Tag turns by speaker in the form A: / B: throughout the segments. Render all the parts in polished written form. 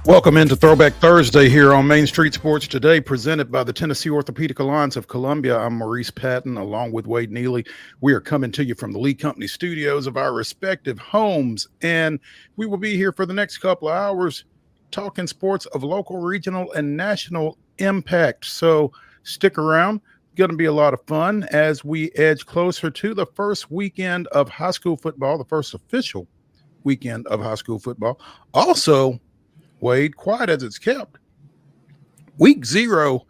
A: Welcome into Throwback Thursday here on Main Street Sports Today, presented by the Tennessee Orthopedic Alliance of Columbia. I'm Maurice Patton, along with Wade Neely. We are coming to you from the Lee Company studios of our respective homes, and we will be here for the next couple of hours talking sports of local, regional, and national impact. So stick around. Going to be a lot of fun as we edge closer to the first weekend of high school football, the first official weekend of high school football. Also, Wade, quiet as it's kept, week 0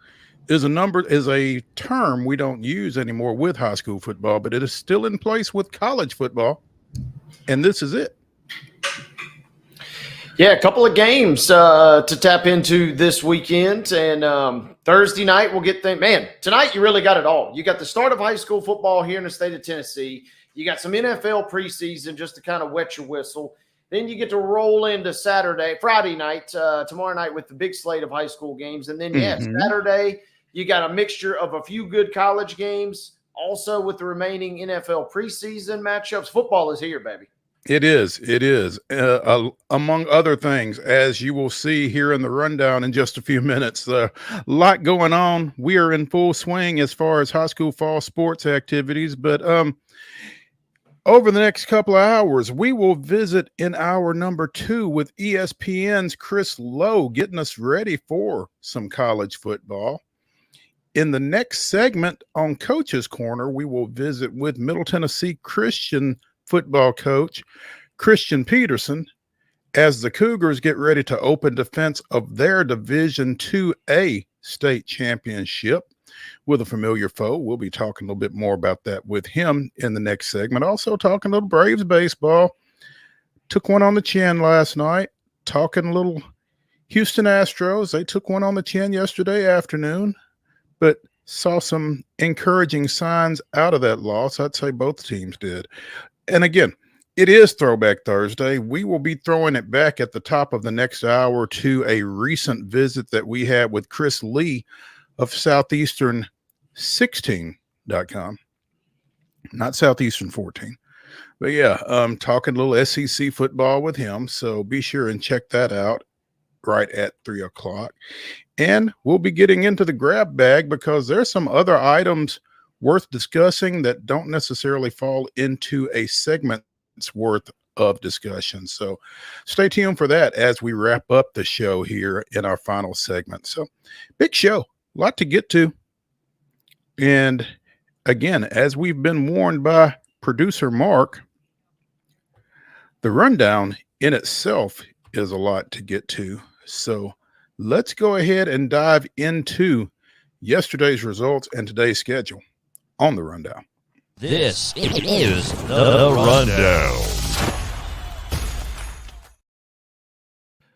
A: is a term we don't use anymore with high school football, but it is still in place with college football, and this is it.
B: Yeah, a couple of games to tap into this weekend, and Thursday night we'll get tonight you really got it all. You got the start of high school football here in the state of Tennessee. You got some NFL preseason just to kind of wet your whistle. Then you get to roll into Friday night, tomorrow night with the big slate of high school games. And then, Saturday, you got a mixture of a few good college games, also with the remaining NFL preseason matchups. Football is here, baby.
A: It is. Among other things, as you will see here in the rundown in just a few minutes, a lot going on. We are in full swing as far as high school fall sports activities, but over the next couple of hours, we will visit in hour number 2 with ESPN's Chris Lowe, getting us ready for some college football. In the next segment on Coach's Corner, we will visit with Middle Tennessee Christian football coach Christian PETERSON as the Cougars get ready to open defense of their Division IIA state championship with a familiar foe. We'll be talking a little bit more about that with him in the next segment. Also talking a little Braves baseball. Took one on the chin last night. Talking a little Houston Astros. They took one on the chin yesterday afternoon, but saw some encouraging signs out of that loss. I'd say both teams did. And again, it is Throwback Thursday. We will be throwing it back at the top of the next hour to a recent visit that we had with Chris Lee of Southeastern16.com, not Southeastern 14. But yeah, talking a little SEC football with him. So be sure and check that out right at 3 o'clock. And we'll be getting into the grab bag because there's some other items worth discussing that don't necessarily fall into a segment's worth of discussion. So stay tuned for that as we wrap up the show here in our final segment. So big show. A lot to get to. And again, as we've been warned by producer Mark, the rundown in itself is a lot to get to. So let's go ahead and dive into yesterday's results and today's schedule on the rundown.
C: This is the rundown.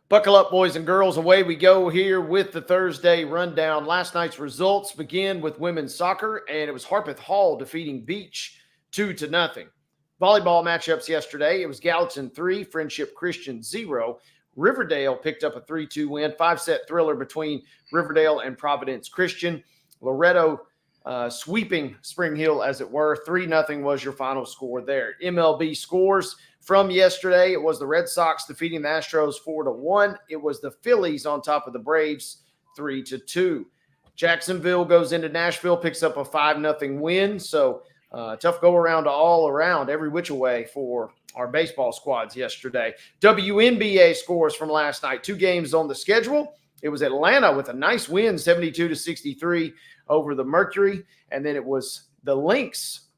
B: Buckle up, boys and girls. Away we go here with the Thursday rundown. Last night's results begin with women's soccer, and it was Harpeth Hall defeating Beach 2-0. Volleyball matchups yesterday. It was Gallatin 3, Friendship Christian 0. Riverdale picked up a 3-2 win, 5-set thriller between Riverdale and Providence Christian. Loretto sweeping Spring Hill, as it were. 3-0 was your final score there. MLB scores from yesterday. It was the Red Sox defeating the Astros 4-1. It was the Phillies on top of the Braves 3-2. Jacksonville goes into Nashville, picks up a 5-0 win. So tough go around all around, every which way for our baseball squads yesterday. WNBA scores from last night. 2 games on the schedule. It was Atlanta with a nice win, 72-63 over the Mercury. And then it was the Lynx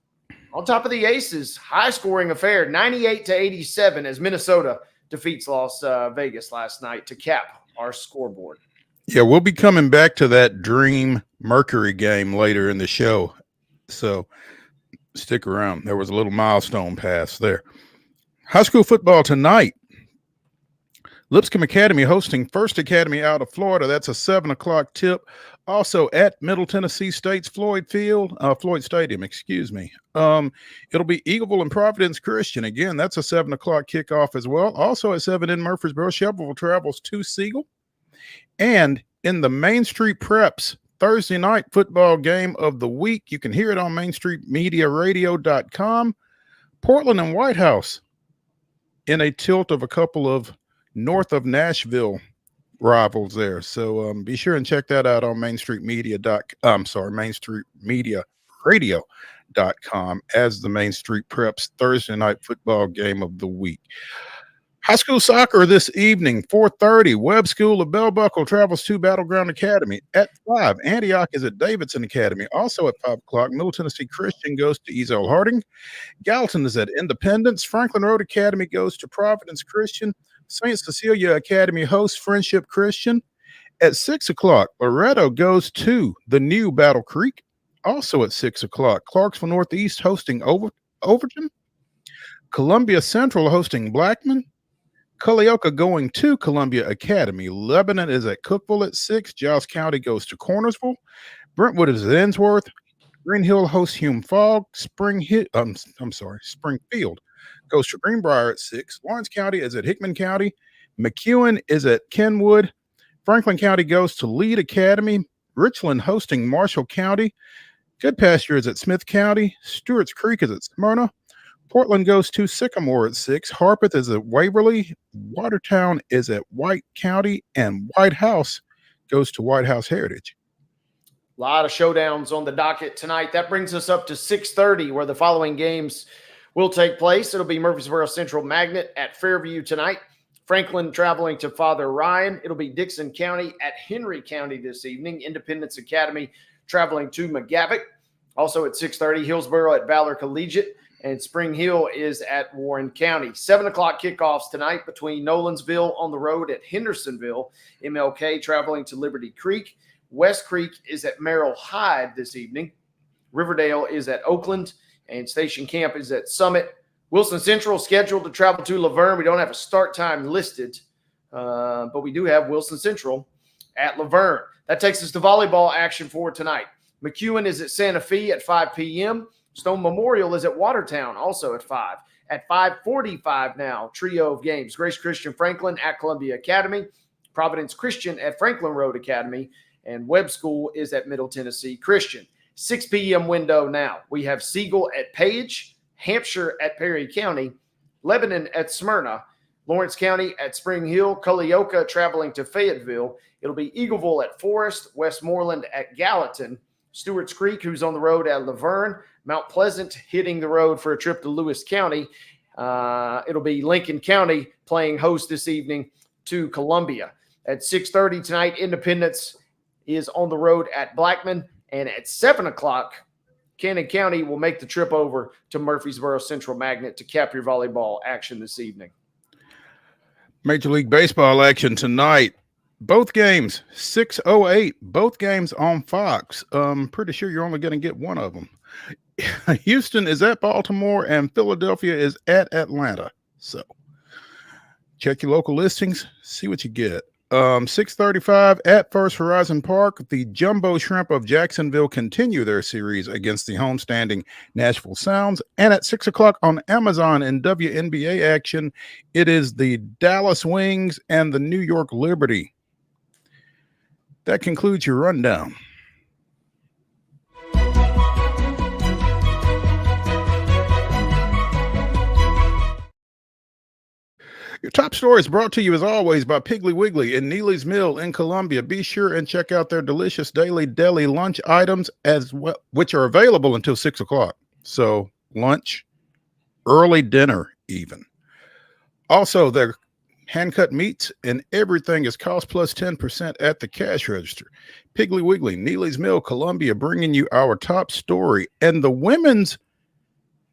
B: on top of the Aces. High-scoring affair, 98-87 as Minnesota defeats Las Vegas last night to cap our scoreboard.
A: Yeah, we'll be coming back to that Dream Mercury game later in the show. So stick around. There was a little milestone pass there. High school football tonight. Lipscomb Academy hosting First Academy out of Florida. That's a 7 o'clock tip. Also at Middle Tennessee State's Floyd Stadium, excuse me. It'll be Eagleville and Providence Christian. Again, that's a 7 o'clock kickoff as well. Also at 7 in Murfreesboro, Shelbyville travels to Siegel. And in the Main Street Preps Thursday night football game of the week, you can hear it on MainStreetMediaRadio.com. Portland and White House in a tilt of a couple of north of Nashville rivals there. So be sure and check that out on Main Street Media. Main Street Media Radio.com as the Main Street Preps Thursday night football game of the week. High school soccer this evening, 4:30. Webb School of Bell Buckle travels to Battleground Academy. At 5, Antioch is at Davidson Academy. Also at 5 o'clock, Middle Tennessee Christian goes to Ezel Harding. Gallatin is at Independence. Franklin Road Academy goes to Providence Christian. St. Cecilia Academy hosts Friendship Christian. At 6 o'clock, Loretto goes to the new Battle Creek. Also at 6 o'clock, Clarksville Northeast hosting Overton. Columbia Central hosting Blackman. Culleoka going to Columbia Academy. Lebanon is at Cookville at 6. Giles County goes to Cornersville. Brentwood is at Ensworth. Green Hill hosts Hume Fogg. Springfield goes to Greenbrier at 6. Lawrence County is at Hickman County. McEwen is at Kenwood. Franklin County goes to Lead Academy. Richland hosting Marshall County. Good Pasture is at Smith County. Stewart's Creek is at Smyrna. Portland goes to Sycamore at 6. Harpeth is at Waverly. Watertown is at White County. And White House goes to White House Heritage.
B: A lot of showdowns on the docket tonight. That brings us up to 6:30, where the following games will take place. It'll be Murfreesboro Central Magnet at Fairview tonight. Franklin traveling to Father Ryan. It'll be Dixon County at Henry County this evening. Independence Academy traveling to McGavock. Also at 6:30, Hillsboro at Valor Collegiate. And Spring Hill is at Warren County. 7 o'clock kickoffs tonight between Nolansville on the road at Hendersonville. MLK traveling to Liberty Creek. West Creek is at Merrill Hyde this evening. Riverdale is at Oakland. And Station Camp is at Summit. Wilson Central scheduled to travel to Laverne. We don't have a start time listed, but we do have Wilson Central at Laverne. That takes us to volleyball action for tonight. McEwen is at Santa Fe at 5 p.m. Stone Memorial is at Watertown, also at 5. At 5:45 now, trio of games. Grace Christian Franklin at Columbia Academy. Providence Christian at Franklin Road Academy. And Webb School is at Middle Tennessee Christian. 6 p.m. window now. We have Siegel at Page, Hampshire at Perry County, Lebanon at Smyrna, Lawrence County at Spring Hill, Culleoka traveling to Fayetteville. It'll be Eagleville at Forest, Westmoreland at Gallatin, Stewart's Creek, who's on the road at Laverne, Mount Pleasant hitting the road for a trip to Lewis County. It'll be Lincoln County playing host this evening to Columbia. At 6:30 tonight, Independence is on the road at Blackman. And at 7 o'clock, Cannon County will make the trip over to Murfreesboro Central Magnet to cap your volleyball action this evening.
A: Major League Baseball action tonight. Both games, 6:08. Both games on Fox. Pretty sure you're only going to get one of them. Houston is at Baltimore and Philadelphia is at Atlanta. So check your local listings, see what you get. 6:35 at First Horizon Park, the Jumbo Shrimp of Jacksonville continue their series against the homestanding Nashville Sounds. And at 6 o'clock on Amazon in WNBA action, it is the Dallas Wings and the New York Liberty. That concludes your rundown. Your top story is brought to you, as always, by Piggly Wiggly in Neely's Mill in Columbia. Be sure and check out their delicious daily deli lunch items as well, which are available until 6 o'clock. So lunch, early dinner even. Also, their hand-cut meats and everything is cost plus 10% at the cash register. Piggly Wiggly, Neely's Mill, Columbia, bringing you our top story. And the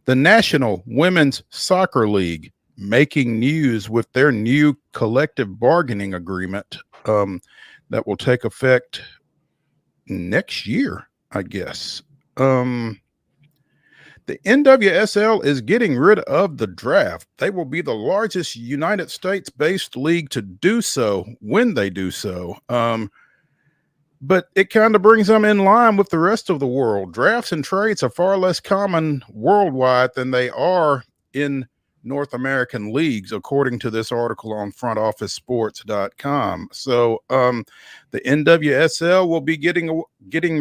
A: National Women's Soccer League making news with their new collective bargaining agreement that will take effect next year, I guess. The NWSL is getting rid of the draft. They will be the largest United States-based league to do so when they do so. But it kind of brings them in line with the rest of the world. Drafts and trades are far less common worldwide than they are in North American leagues, according to this article on frontofficesports.com. So the NWSL will be getting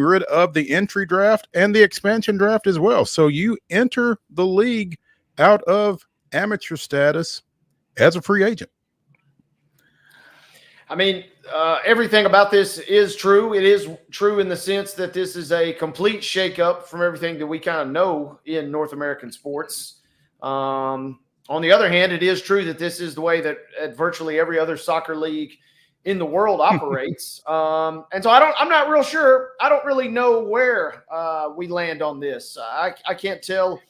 A: rid of the entry draft and the expansion draft as well. So you enter the league out of amateur status as a free agent.
B: I mean, everything about this is true. It is true in the sense that this is a complete shakeup from everything that we kind of know in North American sports. On the other hand, it is true that this is the way that virtually every other soccer league in the world operates. And so I'm not real sure. I don't really know where we land on this. I can't tell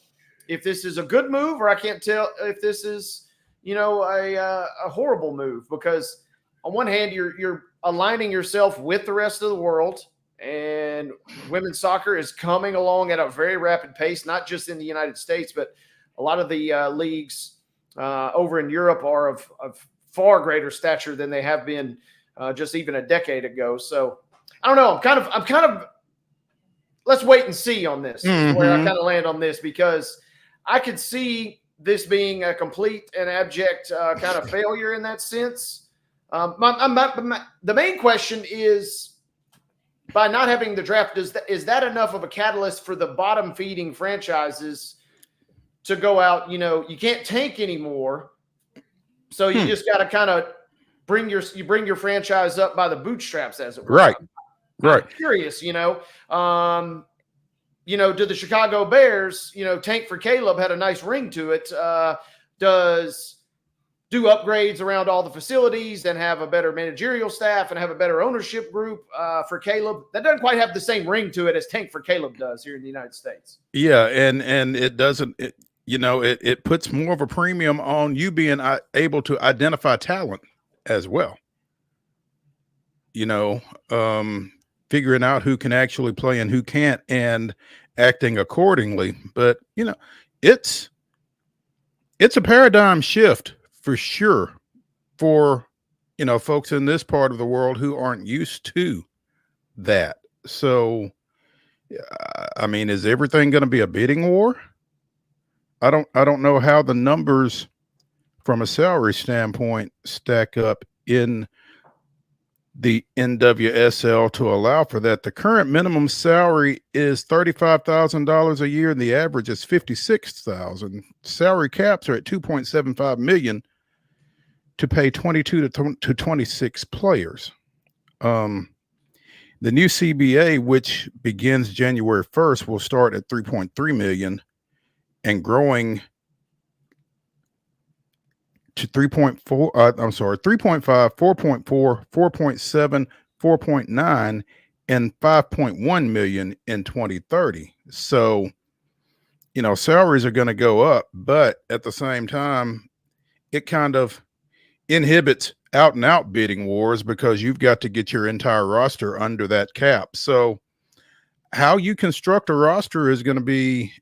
B: if this is a good move, or I can't tell if this is, a horrible move, because on one hand, you're aligning yourself with the rest of the world, and women's soccer is coming along at a very rapid pace, not just in the United States, but a lot of the leagues over in Europe are of far greater stature than they have been just even a decade ago. So I don't know. I'm kind of let's wait and see on this.
A: Mm-hmm.
B: Where I kind of land on this, because I could see this being a complete and abject kind of failure in that sense. The main question is, by not having the draft, is that enough of a catalyst for the bottom feeding franchises to go out? You can't tank anymore, so you just got to kind of bring your franchise up by the bootstraps, as it were.
A: Right.
B: I'm curious, do the Chicago Bears, tank for Caleb had a nice ring to it. Do upgrades around all the facilities and have a better managerial staff and have a better ownership group for Caleb. That doesn't quite have the same ring to it as tank for Caleb does here in the United States.
A: Yeah, and it doesn't. It puts more of a premium on you being able to identify talent as well. Figuring out who can actually play and who can't, and acting accordingly. But it's a paradigm shift for sure for folks in this part of the world who aren't used to that. So I mean, is everything going to be a bidding war? I don't know how the numbers from a salary standpoint stack up in the NWSL to allow for that. The current minimum salary is $35,000 a year, and the average is $56,000. Salary caps are at $2.75 million to pay 22 to 26 players. The new CBA, which begins January 1st, will start at $3.3 million and growing to 3.4, 3.5, 4.4, 4.7, 4.9, and 5.1 million in 2030. So, salaries are going to go up, but at the same time, it kind of inhibits out and out bidding wars, because you've got to get your entire roster under that cap. So how you construct a roster is going to be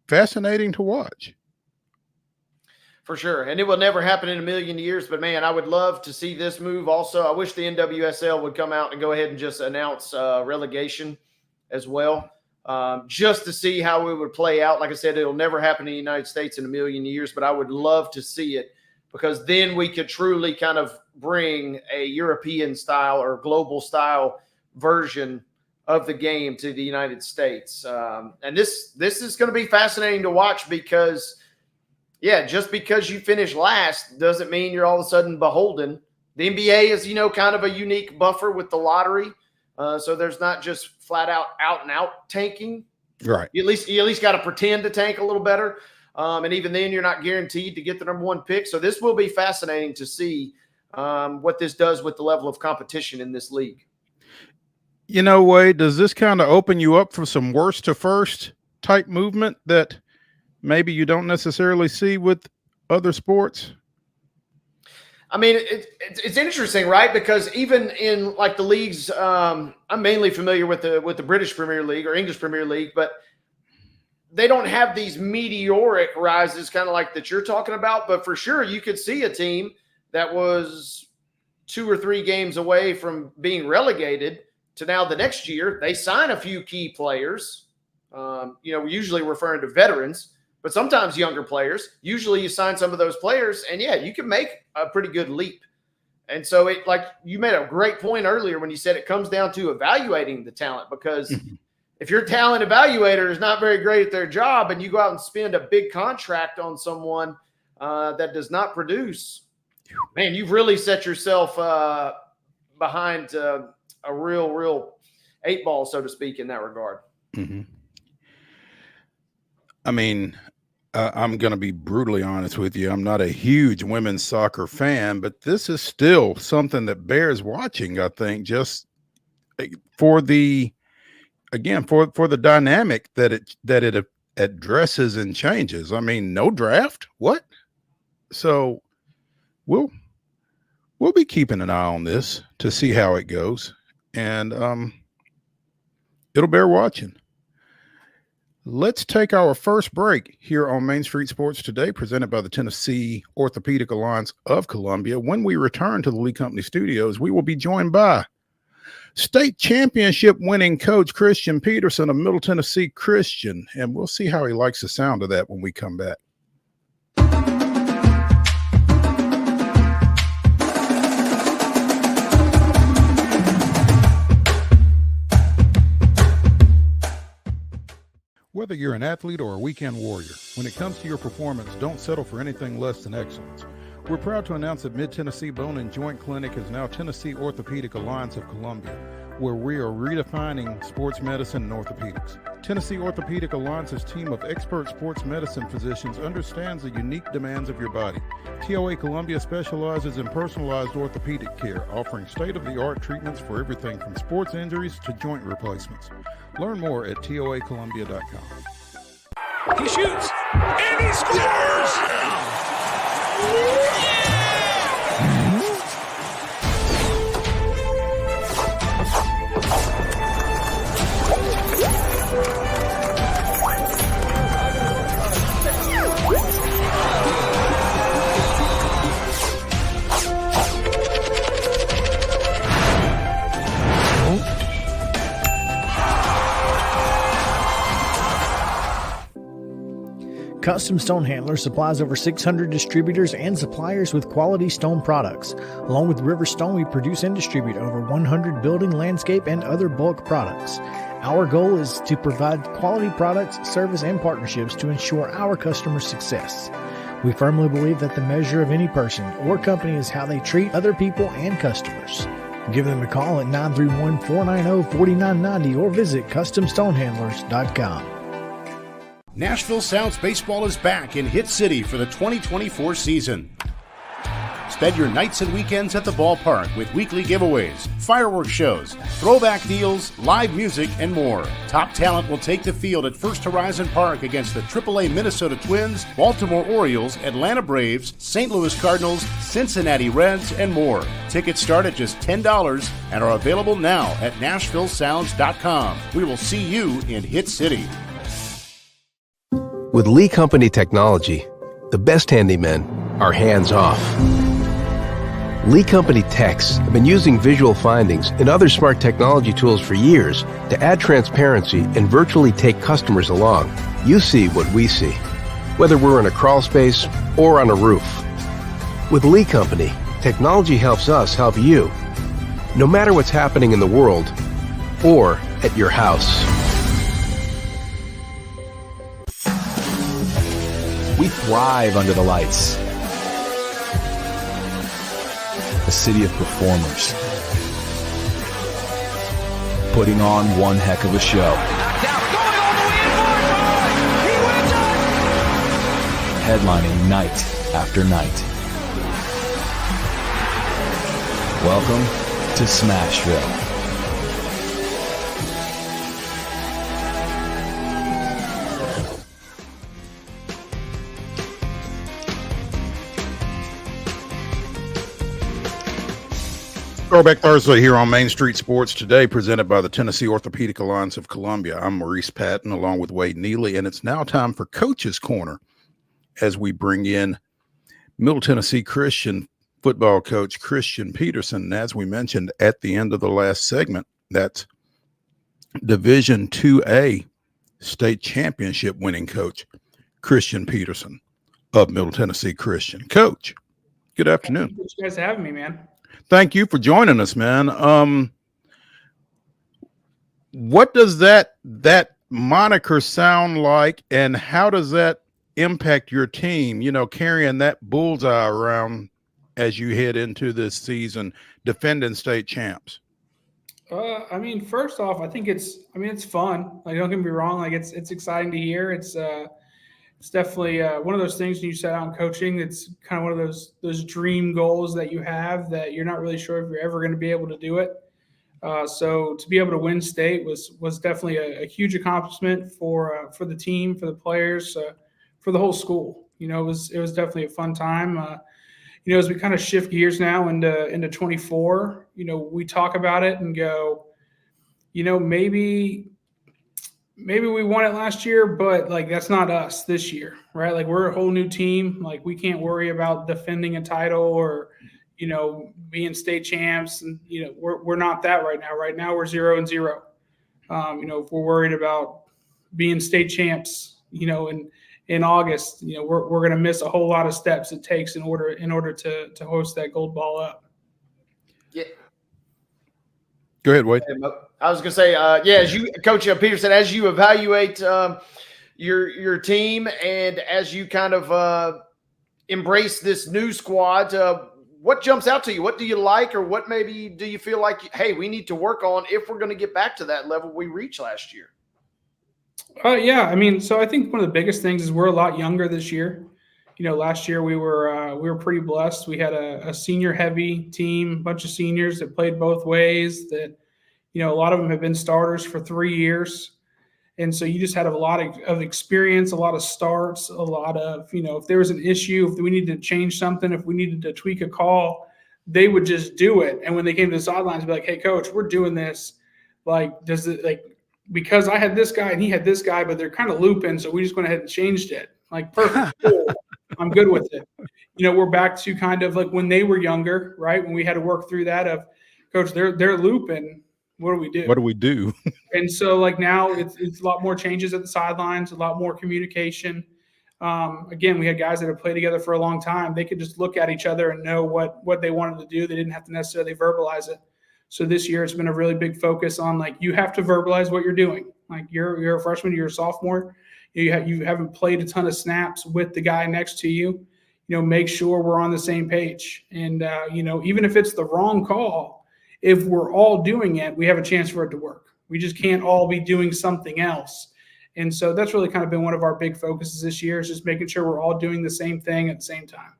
A: fascinating to watch.
B: For sure. And it will never happen in a million years, but man, I would love to see this move. Also, I wish the NWSL would come out and go ahead and just announce relegation as well, just to see how it would play out. Like I said, it'll never happen in the United States in a million years, but I would love to see it, because then we could truly kind of bring a European style or global style version of the game to the United States. And this is going to be fascinating to watch, because just because you finish last doesn't mean you're all of a sudden beholden. The NBA is, kind of a unique buffer with the lottery. So there's not just flat out and out tanking.
A: Right.
B: You at least got to pretend to tank a little better. And even then, you're not guaranteed to get the number one pick. So this will be fascinating to see what this does with the level of competition in this league.
A: Wade, does this kind of open you up for some worst to first type movement that maybe you don't necessarily see with other sports?
B: I mean, it's interesting, right? Because even in like the leagues, I'm mainly familiar with the British Premier League or English Premier League, but they don't have these meteoric rises kind of like that you're talking about. But for sure, you could see a team that was 2 or 3 games away from being relegated to now the next year. They sign a few key players, we're usually referring to veterans, but sometimes younger players. Usually you sign some of those players, and you can make a pretty good leap. And so like you made a great point earlier when you said it comes down to evaluating the talent, because if your talent evaluator is not very great at their job and you go out and spend a big contract on someone that does not produce, man, you've really set yourself behind a real 8-ball, so to speak, in that regard.
A: Mm-hmm. I mean, I'm going to be brutally honest with you. I'm not a huge women's soccer fan, but this is still something that bears watching, I think, just for the dynamic that it addresses and changes. I mean, no draft. What? So we'll be keeping an eye on this to see how it goes, and it'll bear watching. Let's take our first break here on Main Street Sports Today, presented by the Tennessee Orthopedic Alliance of Columbia. When we return to the Lee Company Studios, we will be joined by state championship winning coach Christian Peterson of Middle Tennessee Christian, and we'll see how he likes the sound of that when we come back. Whether you're an athlete or a weekend warrior, when it comes to your performance, don't settle for anything less than excellence. We're proud to announce that Mid-Tennessee Bone and Joint Clinic is now Tennessee Orthopedic Alliance of Columbia, where we are redefining sports medicine and orthopedics. Tennessee Orthopedic Alliance's team of expert sports medicine physicians understands the unique demands of your body. TOA Columbia specializes in personalized orthopedic care, offering state-of-the-art treatments for everything from sports injuries to joint replacements. Learn more at toacolumbia.com.
D: He shoots, and he scores!
E: Custom Stone Handler supplies over 600 distributors and suppliers with quality stone products. Along with River Stone, we produce and distribute over 100 building, landscape, and other bulk products. Our goal is to provide quality products, service, and partnerships to ensure our customers' success. We firmly believe that the measure of any person or company is how they treat other people and customers. Give them a call at 931-490-4990 or visit CustomStonehandlers.com.
F: Nashville Sounds Baseball is back in Hit City for the 2024 season. Spend your nights and weekends at the ballpark with weekly giveaways, fireworks shows, throwback deals, live music, and more. Top talent will take the field at First Horizon Park against the AAA Minnesota Twins, Baltimore Orioles, Atlanta Braves, St. Louis Cardinals, Cincinnati Reds, and more. Tickets start at just $10 and are available now at NashvilleSounds.com. We will see you in Hit City.
G: With Lee Company technology, the best handymen are hands-off. Lee Company techs have been using visual findings and other smart technology tools for years to add transparency and virtually take customers along. You see what we see, whether we're in a crawl space or on a roof. With Lee Company, technology helps us help you, no matter what's happening in the world or at your house.
H: We thrive under the lights. A city of performers. Putting on one heck of a show. Headlining night after night. Welcome to Smashville.
A: Throwback Thursday here on Main Street Sports Today, presented by the Tennessee Orthopedic Alliance of Columbia. I'm Maurice Patton along with Wade Neely, and it's now time for Coach's Corner as we bring in Middle Tennessee Christian football coach Christian Peterson. And as we mentioned at the end of the last segment, that's Division IIA state championship winning coach Christian Peterson of Middle Tennessee Christian. Coach, good afternoon.
I: Thank you guys for having me, man.
A: Thank you for joining us, man. What does that moniker sound like, and how does that impact your team? You know, carrying that bullseye around as you head into this season, defending state champs?
I: I mean, first off, it's fun. Like, don't get me wrong. Like, it's exciting to hear. It's definitely one of those things when you set out in coaching. It's kind of one of those dream goals that you have that you're not really sure if you're ever going to be able to do it. So to be able to win state was definitely a huge accomplishment for the team, for the players, for the whole school. It was definitely a fun time. As we kind of shift gears now into 24, we talk about it and go, maybe we won it last year, but like that's not us this year, right? Like we're a whole new team. Like we can't worry about defending a title or being state champs, and we're not that right now. Right now we're 0-0. If we're worried about being state champs, in August, we're going to miss a whole lot of steps it takes in order to host that gold ball up.
B: Yeah.
A: Go ahead, Wade.
B: I was going to say, as you, Coach Peterson, as you evaluate your team and as you kind of embrace this new squad, what jumps out to you? What do you like, or what maybe do you feel like, hey, we need to work on if we're going to get back to that level we reached last year?
I: Yeah. I mean, so I think one of the biggest things is we're a lot younger this year. Last year we were pretty blessed. We had a senior heavy team, a bunch of seniors that played both ways. That a lot of them have been starters for 3 years, and so you just had a lot of experience, a lot of starts, a lot of if there was an issue, if we needed to change something, if we needed to tweak a call, they would just do it. And when they came to the sidelines, be like, "Hey, coach, we're doing this. Like, does it like?" Because I had this guy and he had this guy, but they're kind of looping. So we just went ahead and changed it. Like, perfect. Cool. I'm good with it. We're back to kind of like when they were younger, right? When we had to work through that of, coach, they're looping. What do we do?
A: What do we do?
I: And so like now it's a lot more changes at the sidelines, a lot more communication. Again, we had guys that have played together for a long time. They could just look at each other and know what they wanted to do. They didn't have to necessarily verbalize it. So this year it's been a really big focus on like you have to verbalize what you're doing. Like you're a freshman, you're a sophomore, you haven't played a ton of snaps with the guy next to you. Make sure we're on the same page. And even if it's the wrong call, if we're all doing it, we have a chance for it to work. We just can't all be doing something else. And so that's really kind of been one of our big focuses this year, is just making sure we're all doing the same thing at the same time.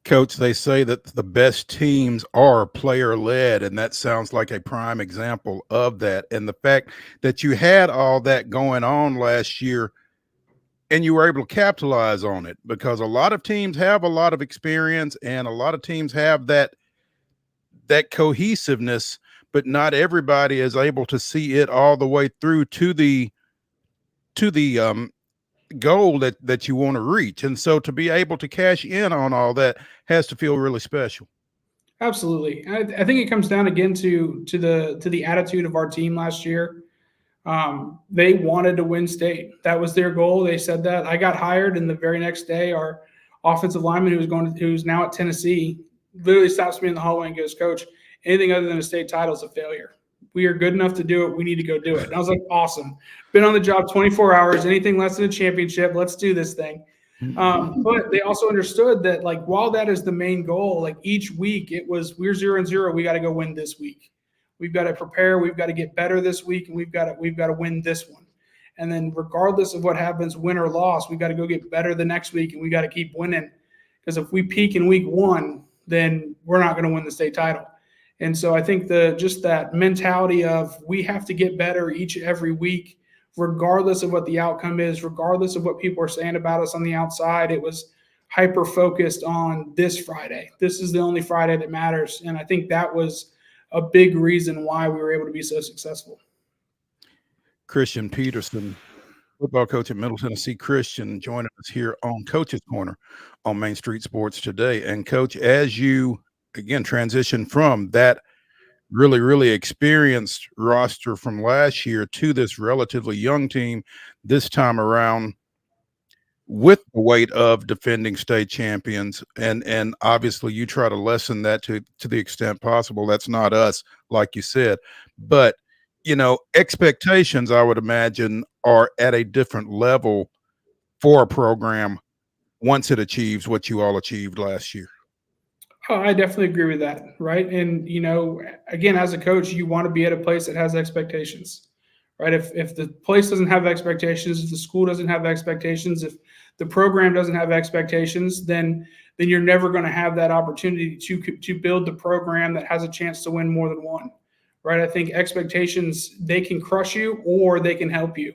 A: Coach, they say that the best teams are player-led, and that sounds like a prime example of that. And the fact that you had all that going on last year and you were able to capitalize on it, because a lot of teams have a lot of experience and a lot of teams have that cohesiveness, but not everybody is able to see it all the way through to the goal that you want to reach. And so to be able to cash in on all that has to feel really special.
I: Absolutely. I think it comes down again to the attitude of our team last year. They wanted to win state. That was their goal. They said that. I got hired, and the very next day our offensive lineman who's now at Tennessee literally stops me in the hallway and goes, "Coach, anything other than a state title is a failure. We are good enough to do it. We need to go do it." And I was like, awesome. Been on the job 24 hours, anything less than a championship. Let's do this thing. But they also understood that, like, while that is the main goal, like each week we're 0-0. We got to go win this week. We've got to prepare. We've got to get better this week, and we've got to win this one. And then regardless of what happens, win or loss, we got to go get better the next week, and we got to keep winning. Because if we peak in week 1, then we're not going to win the state title. And so I think just that mentality of we have to get better each and every week, regardless of what the outcome is, regardless of what people are saying about us on the outside. It was hyper focused on this Friday. This is the only Friday that matters. And I think that was a big reason why we were able to be so successful.
A: Christian Peterson, football coach at Middle Tennessee Christian, joining us here on Coach's Corner on Main Street Sports today. And Coach, as you again transition from that really, really experienced roster from last year to this relatively young team this time around, with the weight of defending state champions, and obviously you try to lessen that to the extent possible. That's not us, like you said, but expectations, I would imagine, are at a different level for a program once it achieves what you all achieved last year.
I: Oh, I definitely agree with that, right? And again, as a coach, you want to be at a place that has expectations, right? If the place doesn't have expectations, if the school doesn't have expectations, if the program doesn't have expectations, then you're never going to have that opportunity to build the program that has a chance to win more than one, right? I think expectations, they can crush you or they can help you.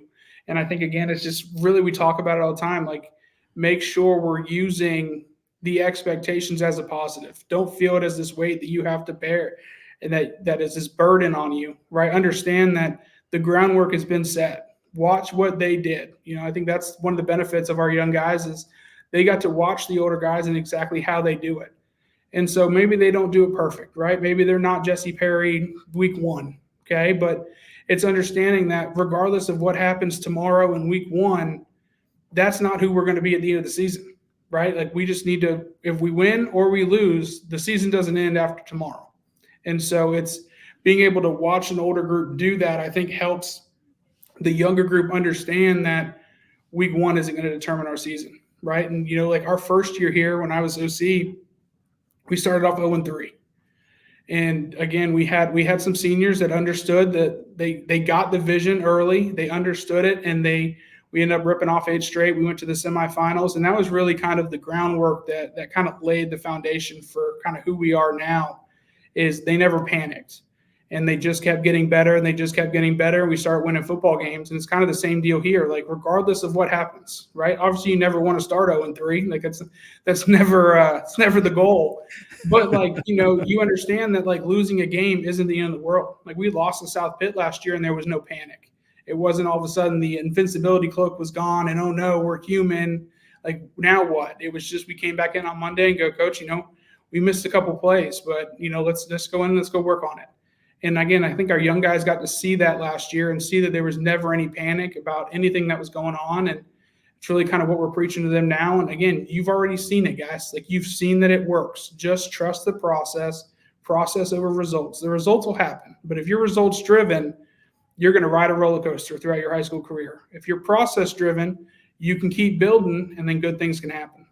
I: And I think, again, it's just really, we talk about it all the time, like make sure we're using the expectations as a positive. Don't feel it as this weight that you have to bear and that is this burden on you, right? Understand that the groundwork has been set. Watch what they did. I think that's one of the benefits of our young guys is they got to watch the older guys and exactly how they do it. And so maybe they don't do it perfect, right? Maybe they're not Jesse Perry week one, okay? But it's understanding that regardless of what happens tomorrow in week one, that's not who we're going to be at the end of the season, right? Like we just need to, if we win or we lose, the season doesn't end after tomorrow. And so it's being able to watch an older group do that, I think helps the younger group understand that week one isn't going to determine our season, right? And, like our first year here when I was OC, we started off 0-3. And again, we had some seniors that understood that they got the vision early, they understood it, and we ended up ripping off 8 straight. We went to the semifinals, and that was really kind of the groundwork that kind of laid the foundation for kind of who we are now. Is they never panicked, and they just kept getting better, and they just kept getting better. And we started winning football games, and it's kind of the same deal here. Like regardless of what happens, right? Obviously, you never want to start 0-3. Like that's never it's never the goal. But like you understand that like losing a game isn't the end of the world. Like we lost to South Pitt last year, and there was no panic. It wasn't all of a sudden the invincibility cloak was gone, and oh no, we're human. Like now what? It was just we came back in on Monday and go, Coach, we missed a couple plays, but let's go in and let's go work on it. And again, I think our young guys got to see that last year and see that there was never any panic about anything that was going on. And it's really kind of what we're preaching to them now. And again, you've already seen it, guys. Like you've seen that it works. Just trust the process over results. The results will happen. But if you're results driven, you're going to ride a roller coaster throughout your high school career. If you're process driven, you can keep building and then good things can happen.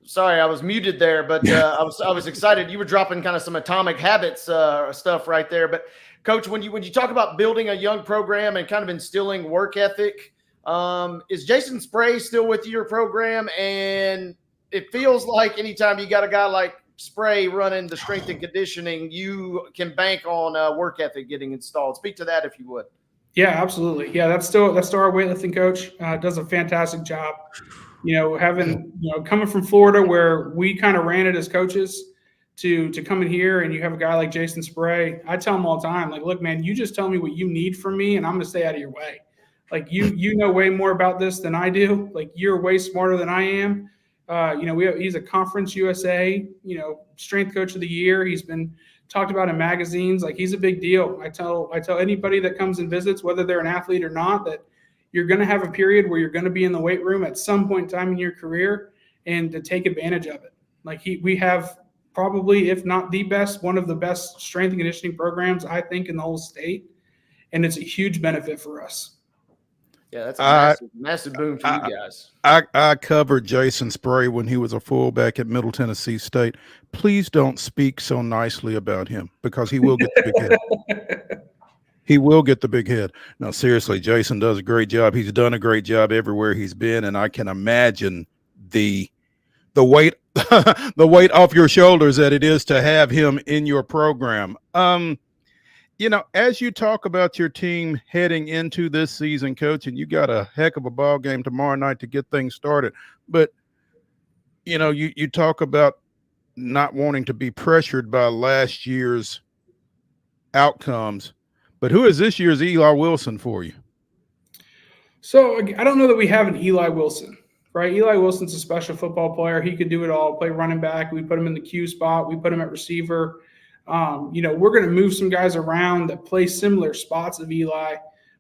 B: Sorry, I was muted there, but I was excited. You were dropping kind of some Atomic Habits stuff right there. But Coach, when you talk about building a young program and kind of instilling work ethic, is Jason Spray still with your program? And it feels like anytime you got a guy like Spray running the strength and conditioning, you can bank on work ethic getting installed. Speak to that if you would.
I: Yeah, absolutely. Yeah, that's still our weightlifting coach. Does a fantastic job. Coming from Florida where we kind of ran it as coaches to come in here and you have a guy like Jason Spray, I tell him all the time, like, look, man, you just tell me what you need from me and I'm going to stay out of your way. Like you know way more about this than I do. Like you're way smarter than I am. He's a Conference USA, strength coach of the year. He's been talked about in magazines. Like he's a big deal. I tell anybody that comes and visits, whether they're an athlete or not, that you're going to have a period where you're going to be in the weight room at some point in time in your career and to take advantage of it. Like we have probably, if not the best, one of the best strength and conditioning programs, I think, in the whole state. And it's a huge benefit for us.
B: Yeah, that's a massive boom for you guys.
A: I covered Jason Spray when he was a fullback at Middle Tennessee State. Please don't speak so nicely about him because he will get the big head. He will get the big head. No, seriously, Jason does a great job. He's done a great job everywhere he's been, and I can imagine the weight the weight off your shoulders that it is to have him in your program. As you talk about your team heading into this season, Coach, and you got a heck of a ball game tomorrow night to get things started, but you talk about not wanting to be pressured by last year's outcomes. But who is this year's Eli Wilson for you?
I: So I don't know that we have an Eli Wilson, right? Eli Wilson's a special football player. He could do it all, play running back. We put him in the Q spot. We put him at receiver. We're going to move some guys around that play similar spots of Eli.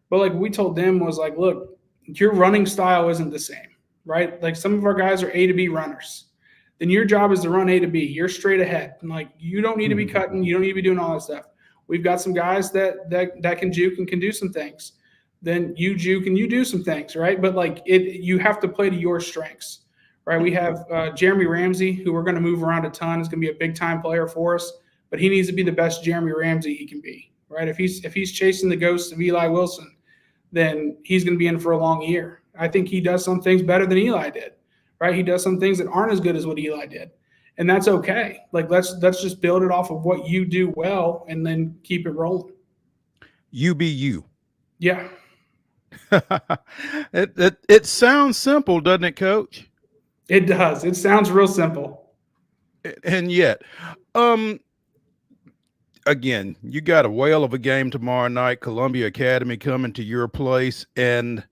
I: But like we told them was like, look, your running style isn't the same, right? Like some of our guys are A to B runners. Then your job is to run A to B. You're straight ahead. And like you don't need to be cutting. You don't need to be doing all that stuff. We've got some guys that can juke and can do some things. then you juke and you do some things, right? But like you have to play to your strengths, right? We have Jeremy Ramsey, who we're going to move around a ton, is going to be a big time player for us, but he needs to be the best Jeremy Ramsey he can be, right? If he's chasing the ghosts of Eli Wilson, then he's going to be in for a long year. I think he does some things better than Eli did, right? He does some things that aren't as good as what Eli did, and that's okay. Like let's just build it off of what you do well, and then keep it rolling.
A: You be you.
I: Yeah.
A: It sounds simple, doesn't it, Coach?
I: It does. It sounds real simple.
A: And yet, again, you got a whale of a game tomorrow night. Columbia Academy coming to your place, and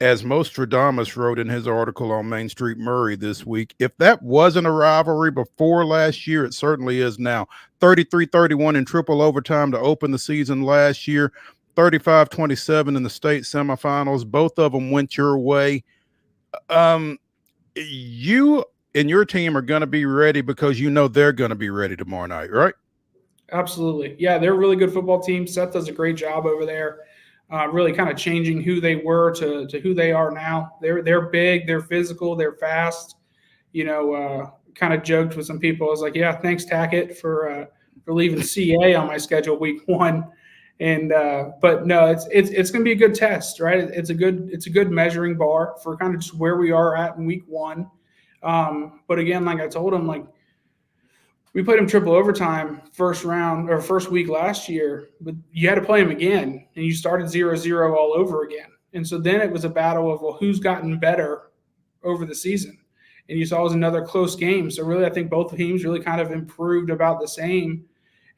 A: as Nostradamus wrote in his article on Main Street Murray this week, if that wasn't a rivalry before last year, it certainly is now. 33-31 in triple overtime to open the season last year. 35-27 in the state semifinals. Both of them went your way. You and your team are going to be ready because you know they're going to be ready tomorrow night, right?
I: Absolutely. Yeah, they're a really good football team. Seth does a great job over there, really kind of changing who they were to who they are now. They're big, they're physical, they're fast. Kind of joked with some people. I was like, yeah, thanks, Tackett, for leaving CA on my schedule week 1. And but no, it's going to be a good test, right? It's a good measuring bar for kind of just where we are at in week 1. But again, like I told him, like we played him triple overtime first week last year, but you had to play him again, and you started 0-0 all over again. And so then it was a battle of, well, who's gotten better over the season? And you saw it was another close game. So really, I think both teams really kind of improved about the same.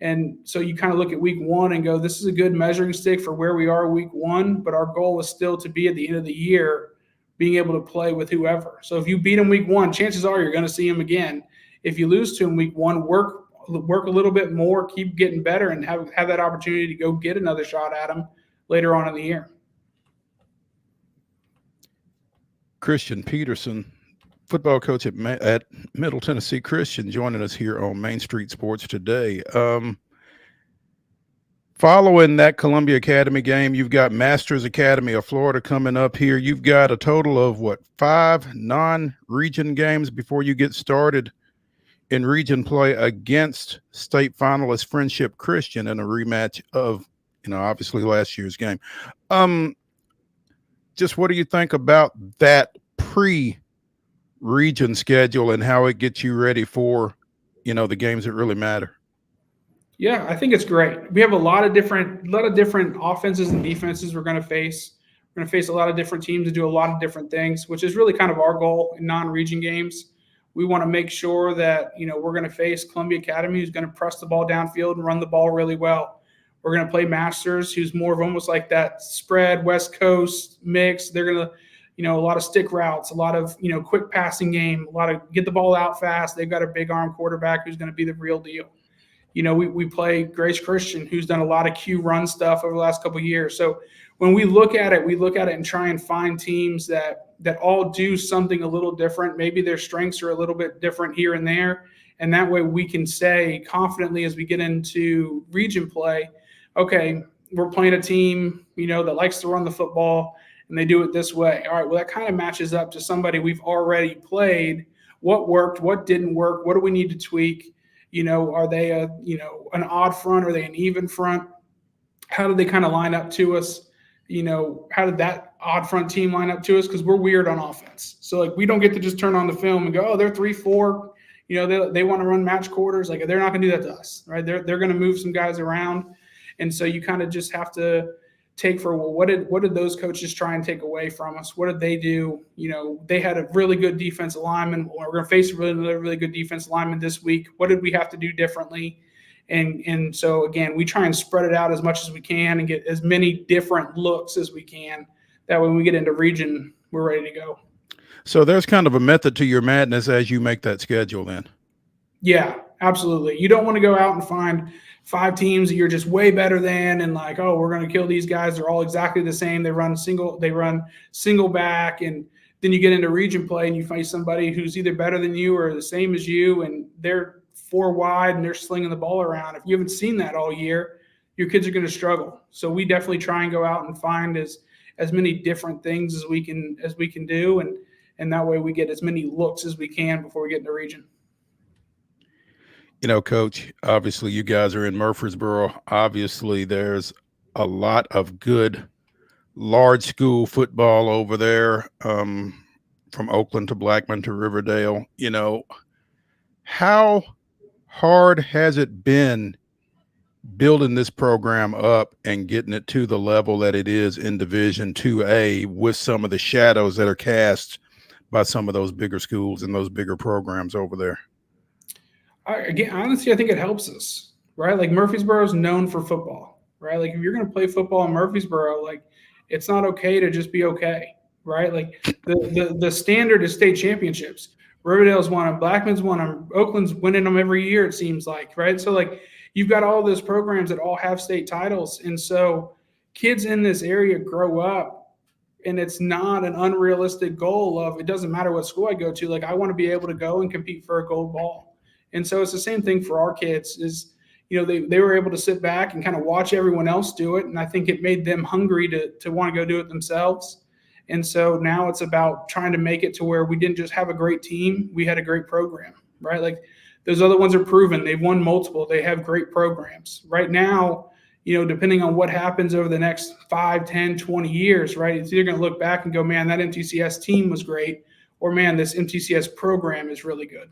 I: And so you kind of look at week 1 and go, this is a good measuring stick for where we are week 1, but our goal is still to be at the end of the year being able to play with whoever. So if you beat him week 1, chances are you're going to see him again. If you lose to him week 1, work a little bit more, keep getting better, and have that opportunity to go get another shot at him later on in the year.
A: Christian Peterson, football coach at Middle Tennessee Christian, joining us here on Main Street Sports today. Following that Columbia Academy game, you've got Masters Academy of Florida coming up here. You've got a total of 5 non-region games before you get started in region play against state finalist Friendship Christian in a rematch of, obviously last year's game. Just what do you think about that pre-region schedule and how it gets you ready for, the games that really matter?
I: Yeah, I think it's great. We have a lot of different offenses and defenses we're going to face. We're going to face a lot of different teams that do a lot of different things, which is really kind of our goal in non-region games. We want to make sure that, we're going to face Columbia Academy, who's going to press the ball downfield and run the ball really well. We're going to play Masters, who's more of almost like that spread West Coast mix. They're going to, a lot of stick routes, a lot of, quick passing game, a lot of get the ball out fast. They've got a big arm quarterback who's going to be the real deal. We play Grace Christian, who's done a lot of Q run stuff over the last couple of years. So when we look at it and try and find teams that all do something a little different. Maybe their strengths are a little bit different here and there. And that way we can say confidently as we get into region play, okay, we're playing a team, that likes to run the football, and they do it this way. All right, well, that kind of matches up to somebody we've already played. What worked? What didn't work? What do we need to tweak? Are they an odd front? Are they an even front? How did they kind of line up to us? How did that odd front team line up to us? Because we're weird on offense. So, we don't get to just turn on the film and go, oh, they're 3-4. They want to run match quarters. Like, they're not going to do that to us, right? They're going to move some guys around. And so you kind of just have to take for, well, what did those coaches try and take away from us? What did they do? They had a really good defensive lineman. We're going to face a really good defensive lineman this week. What did we have to do differently? And so, again, we try and spread it out as much as we can and get as many different looks as we can. That way when we get into region, we're ready to go.
A: So there's kind of a method to your madness as you make that schedule then. Yeah,
I: absolutely. You don't want to go out and find 5 teams that you're just way better than and like, oh, we're going to kill these guys. They're all exactly the same. They run single back. And then you get into region play and you find somebody who's either better than you or the same as you, and they're 4 wide and they're slinging the ball around. If you haven't seen that all year, your kids are going to struggle. So we definitely try and go out and find as many different things as we can do, and that way we get as many looks as we can before we get in the region.
A: You know, Coach, obviously you guys are in Murfreesboro. Obviously there's a lot of good large school football over there, from Oakland to Blackman to Riverdale. You know, how hard has it been building this program up and getting it to the level that it is in Division 2A with some of the shadows that are cast by some of those bigger schools and those bigger programs over there?
I: Honestly, I think it helps us, right? Like Murfreesboro is known for football, right? Like if you're going to play football in Murfreesboro, like it's not okay to just be okay, right? Like the standard is state championships. Riverdale's won them, Blackman's won them, Oakland's winning them every year, it seems like, right? So like you've got all those programs that all have state titles. And so kids in this area grow up, and it's not an unrealistic goal of, it doesn't matter what school I go to, like I want to be able to go and compete for a gold ball. And so it's the same thing for our kids is, you know, they were able to sit back and kind of watch everyone else do it. And I think it made them hungry to want to go do it themselves. And so now it's about trying to make it to where we didn't just have a great team, we had a great program, right? Like those other ones are proven. They've won multiple. They have great programs. Right now, you know, depending on what happens over the next 5, 10, 20 years, right, it's either going to look back and go, man, that MTCS team was great, or man, this MTCS program is really good.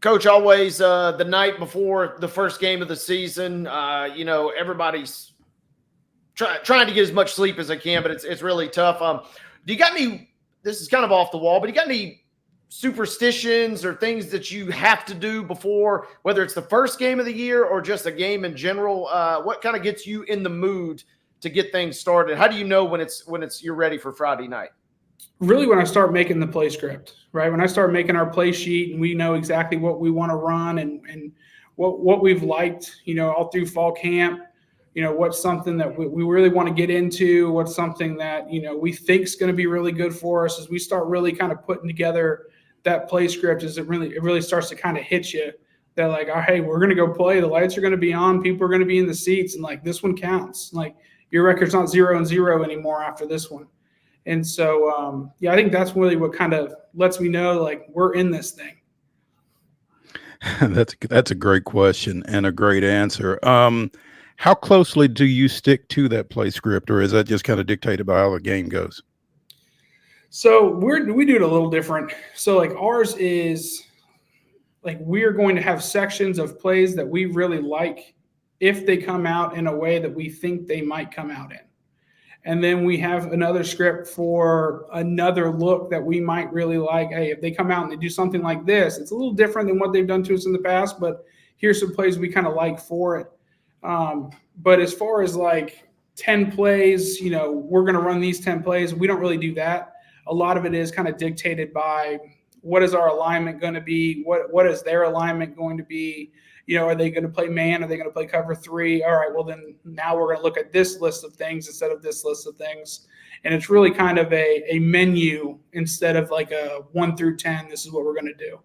B: Coach, always the night before the first game of the season, you know, everybody's trying to get as much sleep as they can, but it's really tough. Do you got any, this is kind of off the wall, but you got any superstitions or things that you have to do before, whether it's the first game of the year or just a game in general? What kind of gets you in the mood to get things started? How do you know when you're ready for Friday night?
I: Really when I start making the play script, right? When I start making our play sheet and we know exactly what we want to run and what we've liked, you know, all through fall camp, you know, what's something that we really want to get into, what's something that, you know, we think is going to be really good for us, as we start really kind of putting together that play script, as it really starts to kind of hit you that like, oh, hey, we're going to go play. The lights are going to be on. People are going to be in the seats. And like, this one counts. Like your record's not 0-0 anymore after this one. And so, yeah, I think that's really what kind of lets me know, like, we're in this thing.
A: That's a great question and a great answer. How closely do you stick to that play script, or is that just kind of dictated by how the game goes?
I: So we do it a little different. So like ours is like, we're going to have sections of plays that we really like if they come out in a way that we think they might come out in. And then we have another script for another look that we might really like. Hey, if they come out and they do something like this, it's a little different than what they've done to us in the past, but here's some plays we kind of like for it. But as far as like 10 plays, you know, we're going to run these 10 plays. We don't really do that. A lot of it is kind of dictated by what is our alignment going to be? What is their alignment going to be? You know, are they going to play man? Are they going to play cover 3? All right, well, then now we're going to look at this list of things instead of this list of things. And it's really kind of a menu instead of like a 1 through 10. This is what we're going to do.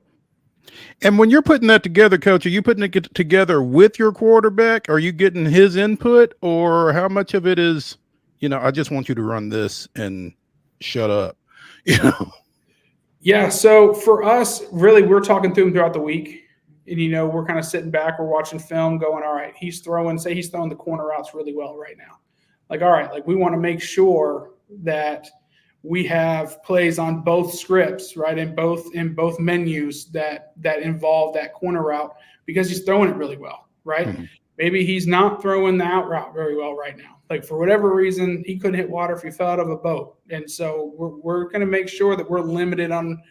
A: And when you're putting that together, Coach, are you putting it together with your quarterback? Are you getting his input, or how much of it is, you know, I just want you to run this and shut up, you know?
I: Yeah. So for us, really, we're talking to him throughout the week. And, you know, we're kind of sitting back, we're watching film going, all right, he's throwing the corner routes really well right now. Like, all right, like we want to make sure that we have plays on both scripts, right? In both menus that involve that corner route, because he's throwing it really well, right? Mm-hmm. Maybe he's not throwing the out route very well right now. Like for whatever reason, he couldn't hit water if he fell out of a boat. And so we're going to make sure that we're limited on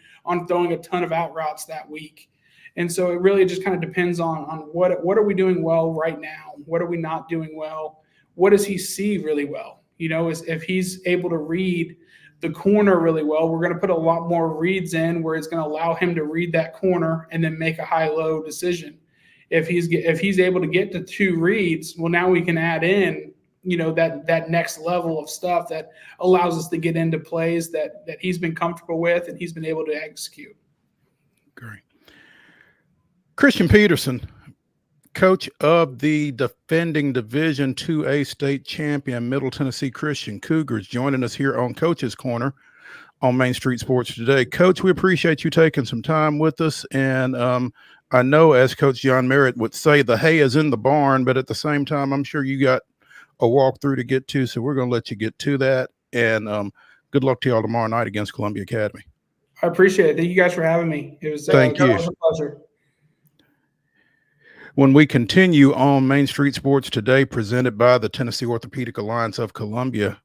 I: throwing a ton of out routes that week. And so it really just kind of depends on what are we doing well right now? What are we not doing well? What does he see really well? You know, if he's able to read the corner really well, we're going to put a lot more reads in where it's going to allow him to read that corner and then make a high-low decision. If he's able to get to 2 reads, well, now we can add in, you know, that next level of stuff that allows us to get into plays that he's been comfortable with and he's been able to execute.
A: Great. Christian Peterson, coach of the defending Division II-A state champion Middle Tennessee Christian Cougars, joining us here on Coach's Corner on Main Street Sports today. Coach, we appreciate you taking some time with us. And I know, as Coach John Merritt would say, the hay is in the barn, but at the same time, I'm sure you got a walkthrough to get to, so we're going to let you get to that. And good luck to y'all tomorrow night against Columbia Academy.
I: I appreciate it. Thank you guys for having me. It was
A: Thank you.
I: It was a pleasure.
A: When we continue on Main Street Sports today, presented by the Tennessee Orthopedic Alliance of Columbia,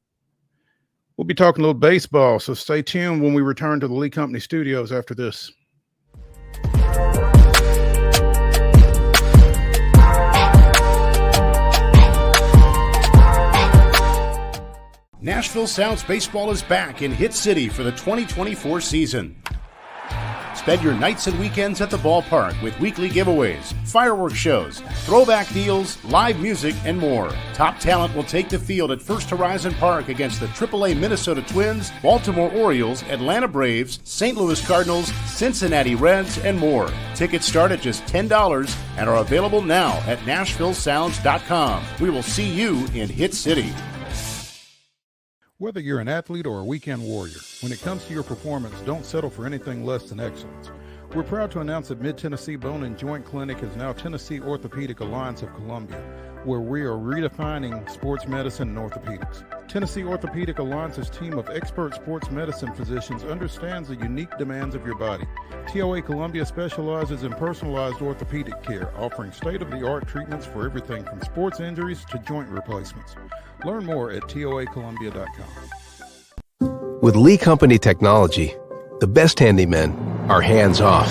A: we'll be talking a little baseball, so stay tuned when we return to the Lee Company studios after this.
F: Nashville Sounds Baseball is back in Hit City for the 2024 season. Spend your nights and weekends at the ballpark with weekly giveaways, fireworks shows, throwback deals, live music, and more. Top talent will take the field at First Horizon Park against the AAA Minnesota Twins, Baltimore Orioles, Atlanta Braves, St. Louis Cardinals, Cincinnati Reds, and more. Tickets start at just $10 and are available now at NashvilleSounds.com. We will see you in Hit City.
A: Whether you're an athlete or a weekend warrior, when it comes to your performance, don't settle for anything less than excellence. We're proud to announce that Mid-Tennessee Bone and Joint Clinic is now Tennessee Orthopedic Alliance of Columbia, where we are redefining sports medicine and orthopedics. Tennessee Orthopedic Alliance's team of expert sports medicine physicians understands the unique demands of your body. TOA Columbia specializes in personalized orthopedic care, offering state-of-the-art treatments for everything from sports injuries to joint replacements. Learn more at toacolumbia.com.
G: With Lee Company technology, the best handymen are hands-off.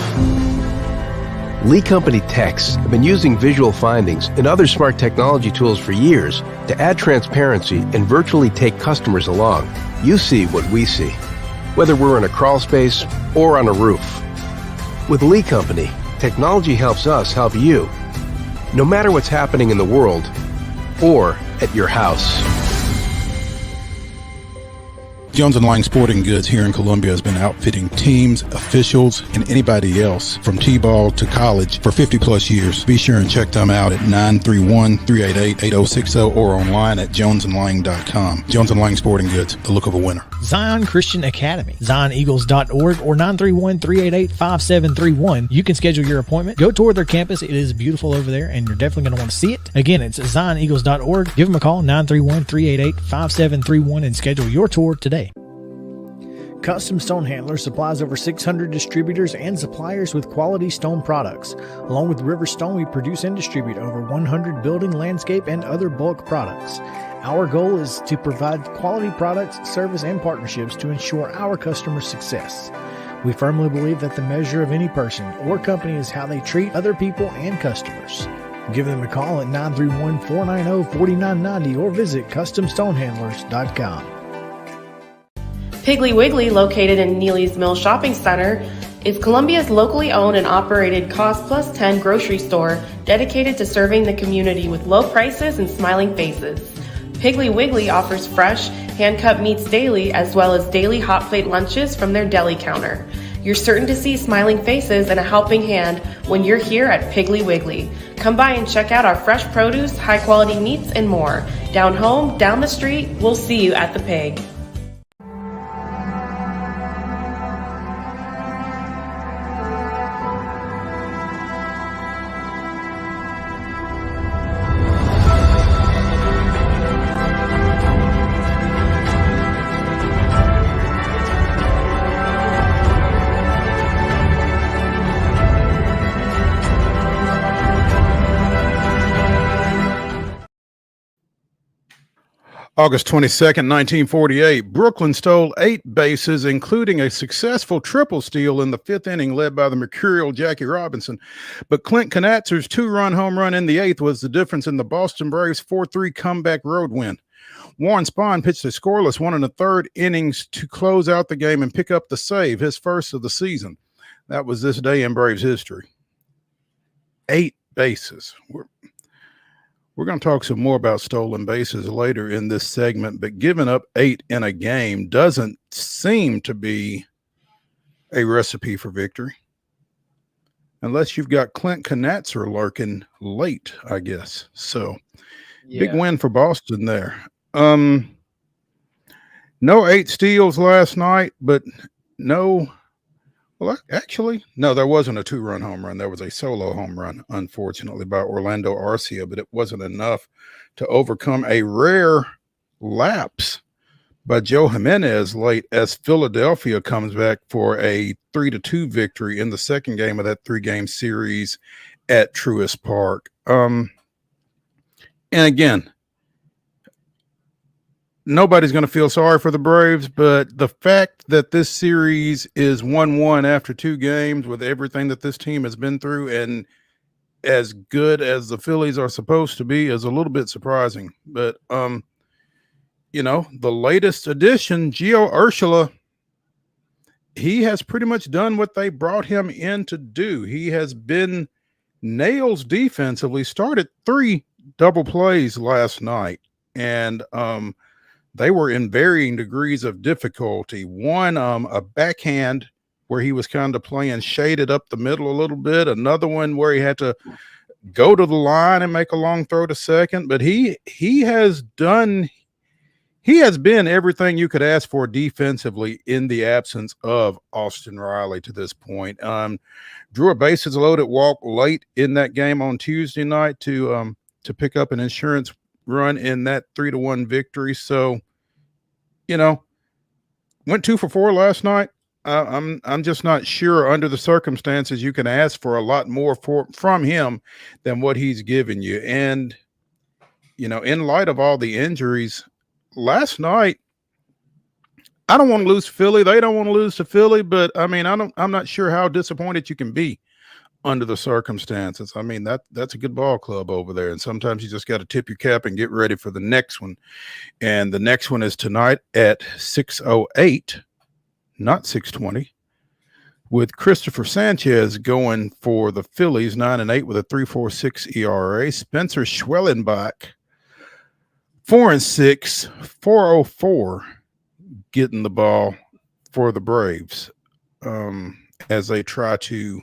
G: Lee Company techs have been using visual findings and other smart technology tools for years to add transparency and virtually take customers along. You see what we see, whether we're in a crawl space or on a roof. With Lee Company, technology helps us help you, no matter what's happening in the world or at your house.
A: Jones & Lang Sporting Goods here in Columbia has been outfitting teams, officials, and anybody else from T-ball to college for 50 plus years. Be sure and check them out at 931-388-8060 or online at jonesandlang.com. Jones & Lang Sporting Goods, the look of a winner.
E: Zion Christian Academy, zioneagles.org or 931-388-5731. You can schedule your appointment. Go tour their campus. It is beautiful over there, and you're definitely going to want to see it. Again, it's zioneagles.org. Give them a call, 931-388-5731, and schedule your tour today. Custom Stone Handlers supplies over 600 distributors and suppliers with quality stone products. Along with River Stone, we produce and distribute over 100 building, landscape, and other bulk products. Our goal is to provide quality products, service, and partnerships to ensure our customers' success. We firmly believe that the measure of any person or company is how they treat other people and customers. Give them a call at 931-490-4990 or visit CustomStonehandlers.com.
J: Piggly Wiggly, located in Neely's Mill Shopping Center, is Columbia's locally owned and operated Cost Plus 10 grocery store dedicated to serving the community with low prices and smiling faces. Piggly Wiggly offers fresh, hand-cut meats daily as well as daily hot plate lunches from their deli counter. You're certain to see smiling faces and a helping hand when you're here at Piggly Wiggly. Come by and check out our fresh produce, high-quality meats, and more. Down home, down the street, we'll see you at the Pig.
A: August 22nd, 1948, Brooklyn stole 8 bases, including a successful triple steal in the 5th inning led by the mercurial Jackie Robinson. But Clint Knatzer's 2-run home run in the 8th was the difference in the Boston Braves' 4-3 comeback road win. Warren Spahn pitched a scoreless 1 1/3 innings to close out the game and pick up the save, his first of the season. That was this day in Braves history. 8 bases. We're going to talk some more about stolen bases later in this segment, but giving up 8 in a game doesn't seem to be a recipe for victory. unless you've got Clint Knatzer lurking late, I guess. So big
B: Yeah.
A: win for Boston there. No 8 steals last night, but no. Well, actually, no, there wasn't a 2-run home run. There was a solo home run, unfortunately, by Orlando Arcia, but it wasn't enough to overcome a rare lapse by Joe Jimenez late as Philadelphia comes back for a 3-2 victory in the second game of that 3-game series at Truist Park. And again, nobody's going to feel sorry for the Braves, but the fact that this series is 1-1 after 2 games with everything that this team has been through and as good as the Phillies are supposed to be is a little bit surprising. But, the latest addition, Gio Urshela, he has pretty much done what they brought him in to do. He has been nails defensively, started 3 double plays last night, and they were in varying degrees of difficulty. One, a backhand where he was kind of playing shaded up the middle a little bit. Another one where he had to go to the line and make a long throw to second. But he has been everything you could ask for defensively in the absence of Austin Riley to this point. Drew a bases loaded walk late in that game on Tuesday night to pick up an insurance run in that 3-1 victory. So, went 2 for 4 last night. I'm just not sure under the circumstances you can ask for a lot more from him than what he's given you. And, in light of all the injuries last night, I don't want to lose to Philly. They don't want to lose to Philly, but I'm not sure how disappointed you can be under the circumstances. That's a good ball club over there. And sometimes you just got to tip your cap and get ready for the next one. And the next one is tonight at 6:08, not 6:20, with Christopher Sanchez going for the Phillies, 9-8 with a 3.46 ERA. Spencer Schwellenbach, 4-6, 4.04, getting the ball for the Braves as they try to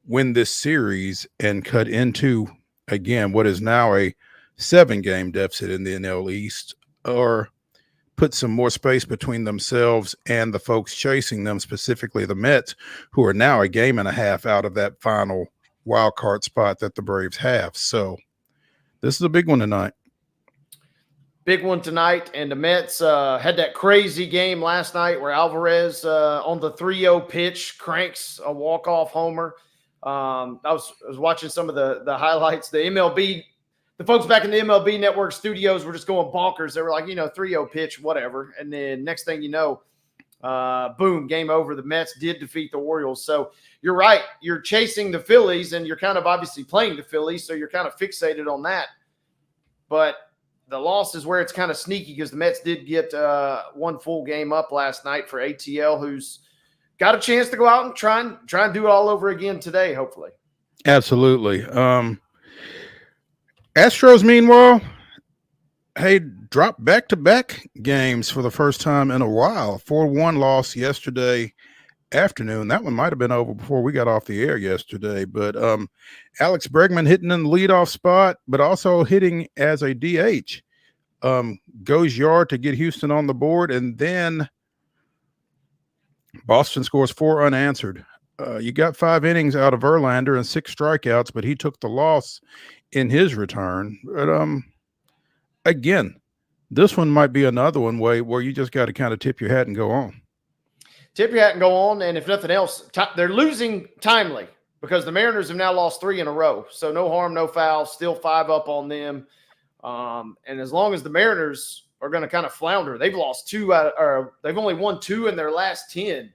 A: win this series and cut into, again, what is now a 7-game deficit in the NL East, or put some more space between themselves and the folks chasing them, specifically the Mets, who are now a game and a half out of that final wild card spot that the Braves have. So this is a big one tonight.
B: Big one tonight, and the Mets had that crazy game last night where Alvarez on the 3-0 pitch cranks a walk-off homer. I was watching some of the highlights. The MLB, the folks back in the MLB Network studios were just going bonkers. They were like, 3-0 pitch, whatever. And then next thing you know, boom, game over. The Mets did defeat the Orioles. So you're right. You're chasing the Phillies, and you're kind of obviously playing the Phillies, so you're kind of fixated on that. But the loss is where it's kind of sneaky because the Mets did get one full game up last night for ATL, who's got a chance to go out and try and do it all over again today, hopefully.
A: Absolutely. Astros, meanwhile, dropped back-to-back games for the first time in a while. 4-1 loss yesterday afternoon. That one might have been over before we got off the air yesterday. But Alex Bregman hitting in the leadoff spot, but also hitting as a DH. Goes yard to get Houston on the board, and then Boston scores 4 unanswered. You got 5 innings out of Verlander and 6 strikeouts, but he took the loss in his return. But again, this one might be another one where you just got to kind of tip your hat and go on.
B: Tip your hat and go on, and if nothing else, they're losing timely because the Mariners have now lost 3 in a row. So no harm, no foul, still 5 up on them. And as long as the Mariners are going to kind of flounder, they've lost 2 they've only won 2 in their last 10.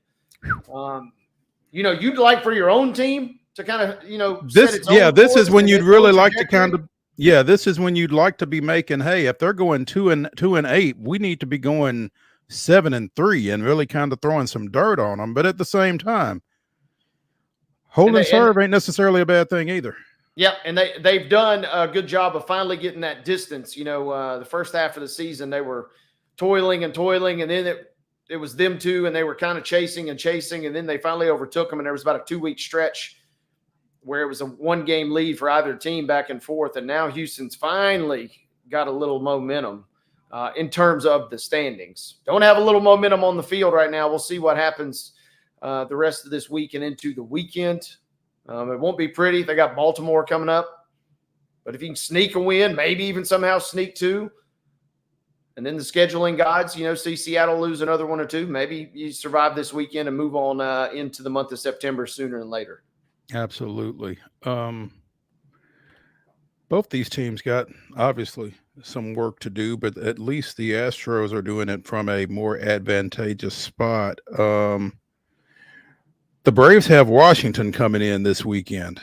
B: You'd like for your own team to kind of,
A: this is when you'd really like to kind of, this is when you'd like to be making, hey, if they're going 2-8, we need to be going 7-3 and really kind of throwing some dirt on them. But at the same time, holding serve ain't necessarily a bad thing either.
B: Yeah, and they've done a good job of finally getting that distance. The first half of the season, they were toiling, and then it was them two, and they were kind of chasing, and then they finally overtook them, and there was about a 2-week stretch where it was a 1-game lead for either team back and forth. And now Houston's finally got a little momentum in terms of the standings. Don't have a little momentum on the field right now. We'll see what happens the rest of this week and into the weekend. It won't be pretty. They got Baltimore coming up. But if you can sneak a win, maybe even somehow sneak 2, and then the scheduling gods, see Seattle lose another 1 or 2, maybe you survive this weekend and move on into the month of September sooner than later.
A: Absolutely. Both these teams got obviously some work to do, but at least the Astros are doing it from a more advantageous spot. The Braves have Washington coming in this weekend,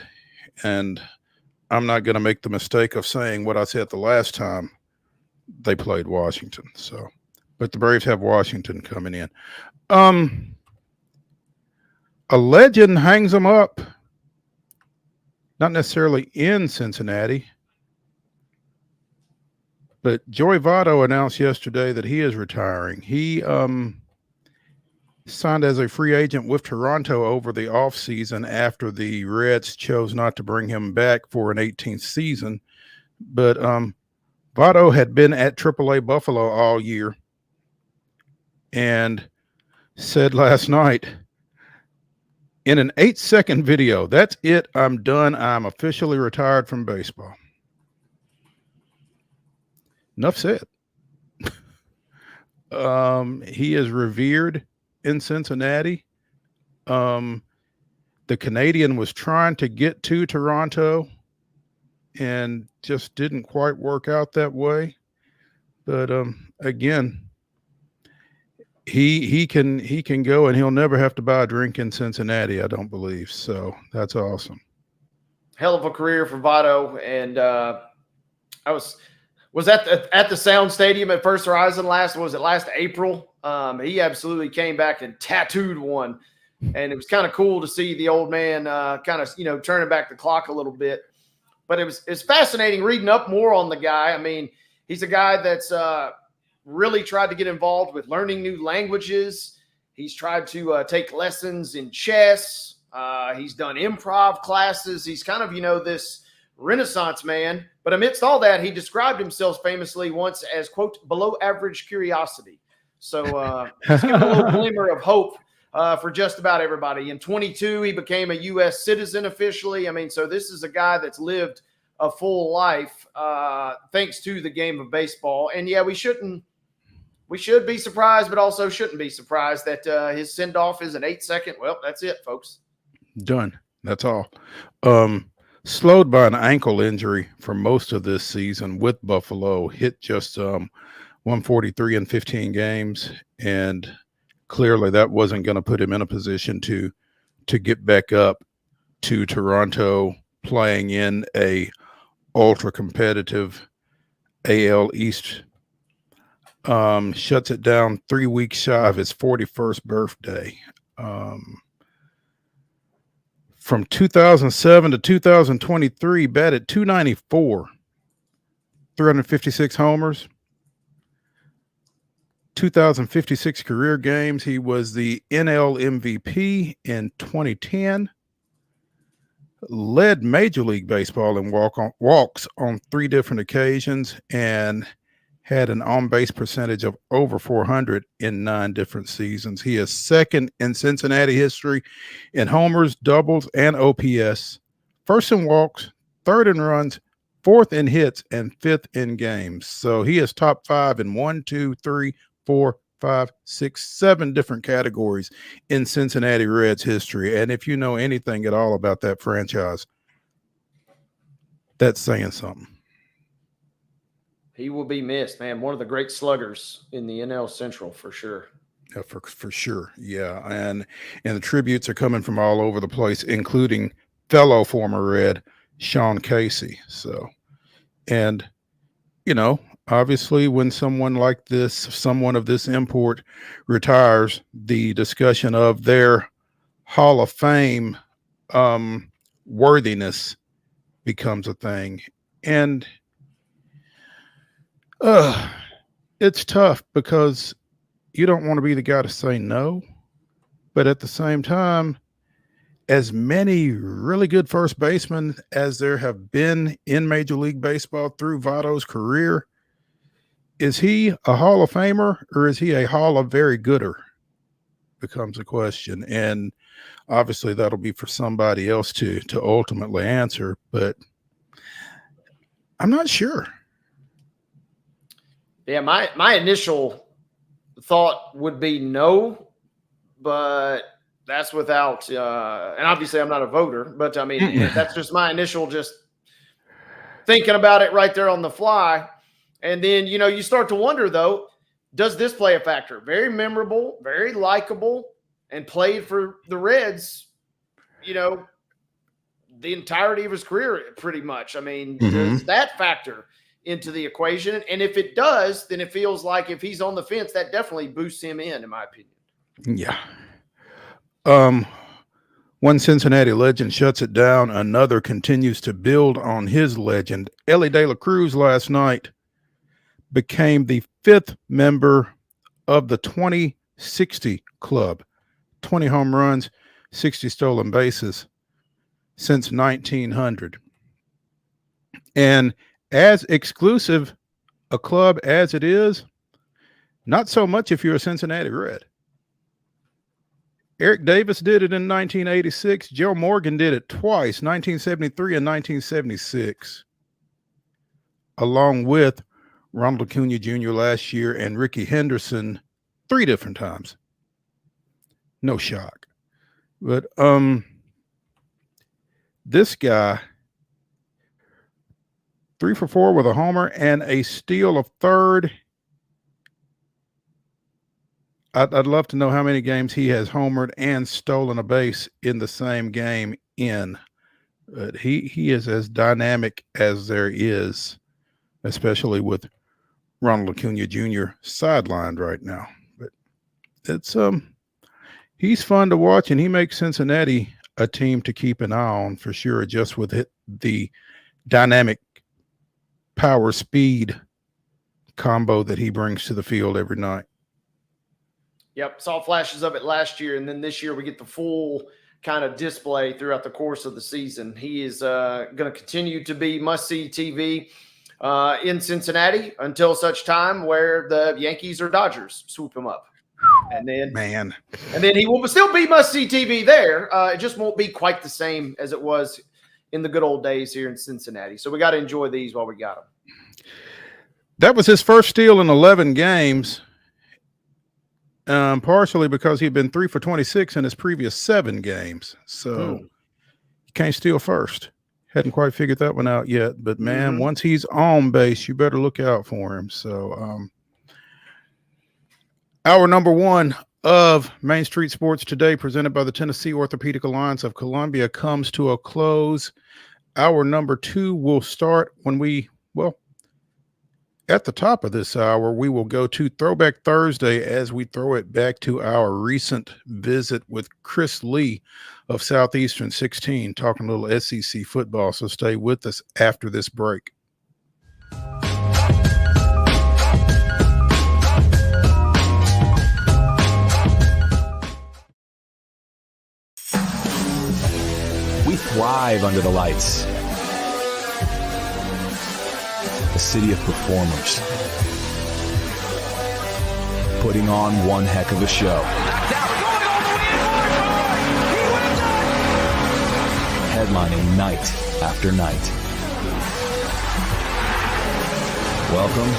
A: and I'm not going to make the mistake of saying what I said the last time they played Washington. So, but the Braves have Washington coming in. A legend hangs them up, not necessarily in Cincinnati, but Joey Votto announced yesterday that he is retiring. He signed as a free agent with Toronto over the offseason after the Reds chose not to bring him back for an 18th season. But Votto had been at AAA Buffalo all year and said last night in an 8-second video, "That's it. I'm done. I'm officially retired from baseball." Enough said. He is revered in Cincinnati. The Canadian was trying to get to Toronto and just didn't quite work out that way. But again, he can go, and he'll never have to buy a drink in Cincinnati, I don't believe. So that's awesome.
B: Hell of a career for Votto, and I was at the Sound Stadium at First Horizon last April. He absolutely came back and tattooed one, and it was kind of cool to see the old man turning back the clock a little bit. But it's fascinating reading up more on the guy. I mean, he's a guy that's really tried to get involved with learning new languages. He's tried to take lessons in chess. He's done improv classes. He's kind of, this Renaissance man. But amidst all that, he described himself famously once as, quote, below average curiosity. So he's giving a little glimmer of hope for just about everybody. In 22, he became a U.S. citizen officially. I mean, so this is a guy that's lived a full life thanks to the game of baseball. And, yeah, we should be surprised, but also shouldn't be surprised that his send-off is an 8-second. Well, that's it, folks.
A: Done. That's all. Slowed by an ankle injury for most of this season with Buffalo, hit just 143 in 15 games, and clearly that wasn't going to put him in a position to get back up to Toronto, playing in a ultra competitive AL East. Shuts it down 3 weeks shy of his 41st birthday. From 2007 to 2023, batted .294, 356 homers, 2,056 career games. He was the NL MVP in 2010. Led Major League Baseball in walks on 3 different occasions, and had an on-base percentage of over 400 in 9 different seasons. He is second in Cincinnati history in homers, doubles, and OPS, first in walks, third in runs, fourth in hits, and fifth in games. So he is top 5 in 1, 2, 3, 4, 5, 6, 7 different categories in Cincinnati Reds history. And if you know anything at all about that franchise, that's saying something.
B: He will be missed, man. One of the great sluggers in the NL Central for sure.
A: Yeah, for sure. Yeah. And the tributes are coming from all over the place, including fellow former Red Sean Casey. So, and, obviously when someone like this, someone of this import retires, the discussion of their Hall of Fame worthiness becomes a thing. And it's tough because you don't want to be the guy to say no, but at the same time, as many really good first basemen as there have been in Major League Baseball through Votto's career. Is he a Hall of Famer or is he a Hall of Very Gooder? Becomes a question. And obviously that'll be for somebody else to ultimately answer, but I'm not sure.
B: Yeah, my initial thought would be no, but that's without and obviously I'm not a voter, but I mean that's just my initial just thinking about it right there on the fly. And then, you start to wonder, though, does this play a factor? Very memorable, very likable, and played for the Reds, the entirety of his career pretty much. I mean, does that factor into the equation? And if it does, then it feels like if he's on the fence, that definitely boosts him in my opinion.
A: Yeah. One Cincinnati legend shuts it down. Another continues to build on his legend. Ellie De La Cruz last night became the 5th member of the 20-60 club. 20 home runs, 60 stolen bases since 1900. And as exclusive a club as it is, not so much if you're a Cincinnati Red. Eric Davis did it in 1986. Joe Morgan did it twice, 1973 and 1976, along with Ronald Acuna Jr. last year and Ricky Henderson 3 different times. No shock. But this guy, 3 for 4 with a homer and a steal of third. I'd love to know how many games he has homered and stolen a base in the same game in. But he is as dynamic as there is, especially with Ronald Acuna Jr. sidelined right now. But it's he's fun to watch, and he makes Cincinnati a team to keep an eye on for sure, just with the dynamic power speed combo that he brings to the field every night.
B: Yep, saw flashes of it last year, and then this year we get the full kind of display throughout the course of the season. He is going to continue to be must-see TV in Cincinnati until such time where the Yankees or Dodgers swoop him up. And then he will still be must-see TV there. It just won't be quite the same as it was in the good old days here in Cincinnati. So we got to enjoy these while we got them.
A: That was his first steal in 11 games, partially because he'd been 3 for 26 in his previous 7 games. So you can't steal first. Hadn't quite figured that one out yet. But, man, once he's on base, you better look out for him. So hour number 1 of Main Street Sports Today, presented by the Tennessee Orthopedic Alliance of Columbia, comes to a close. Hour number 2 will start when at the top of this hour, we will go to Throwback Thursday as we throw it back to our recent visit with Chris Lee of Southeastern 16, talking a little SEC football. So stay with us after this break.
H: We thrive under the lights. A city of performers, putting on one heck of a show. Headlining night after night. Welcome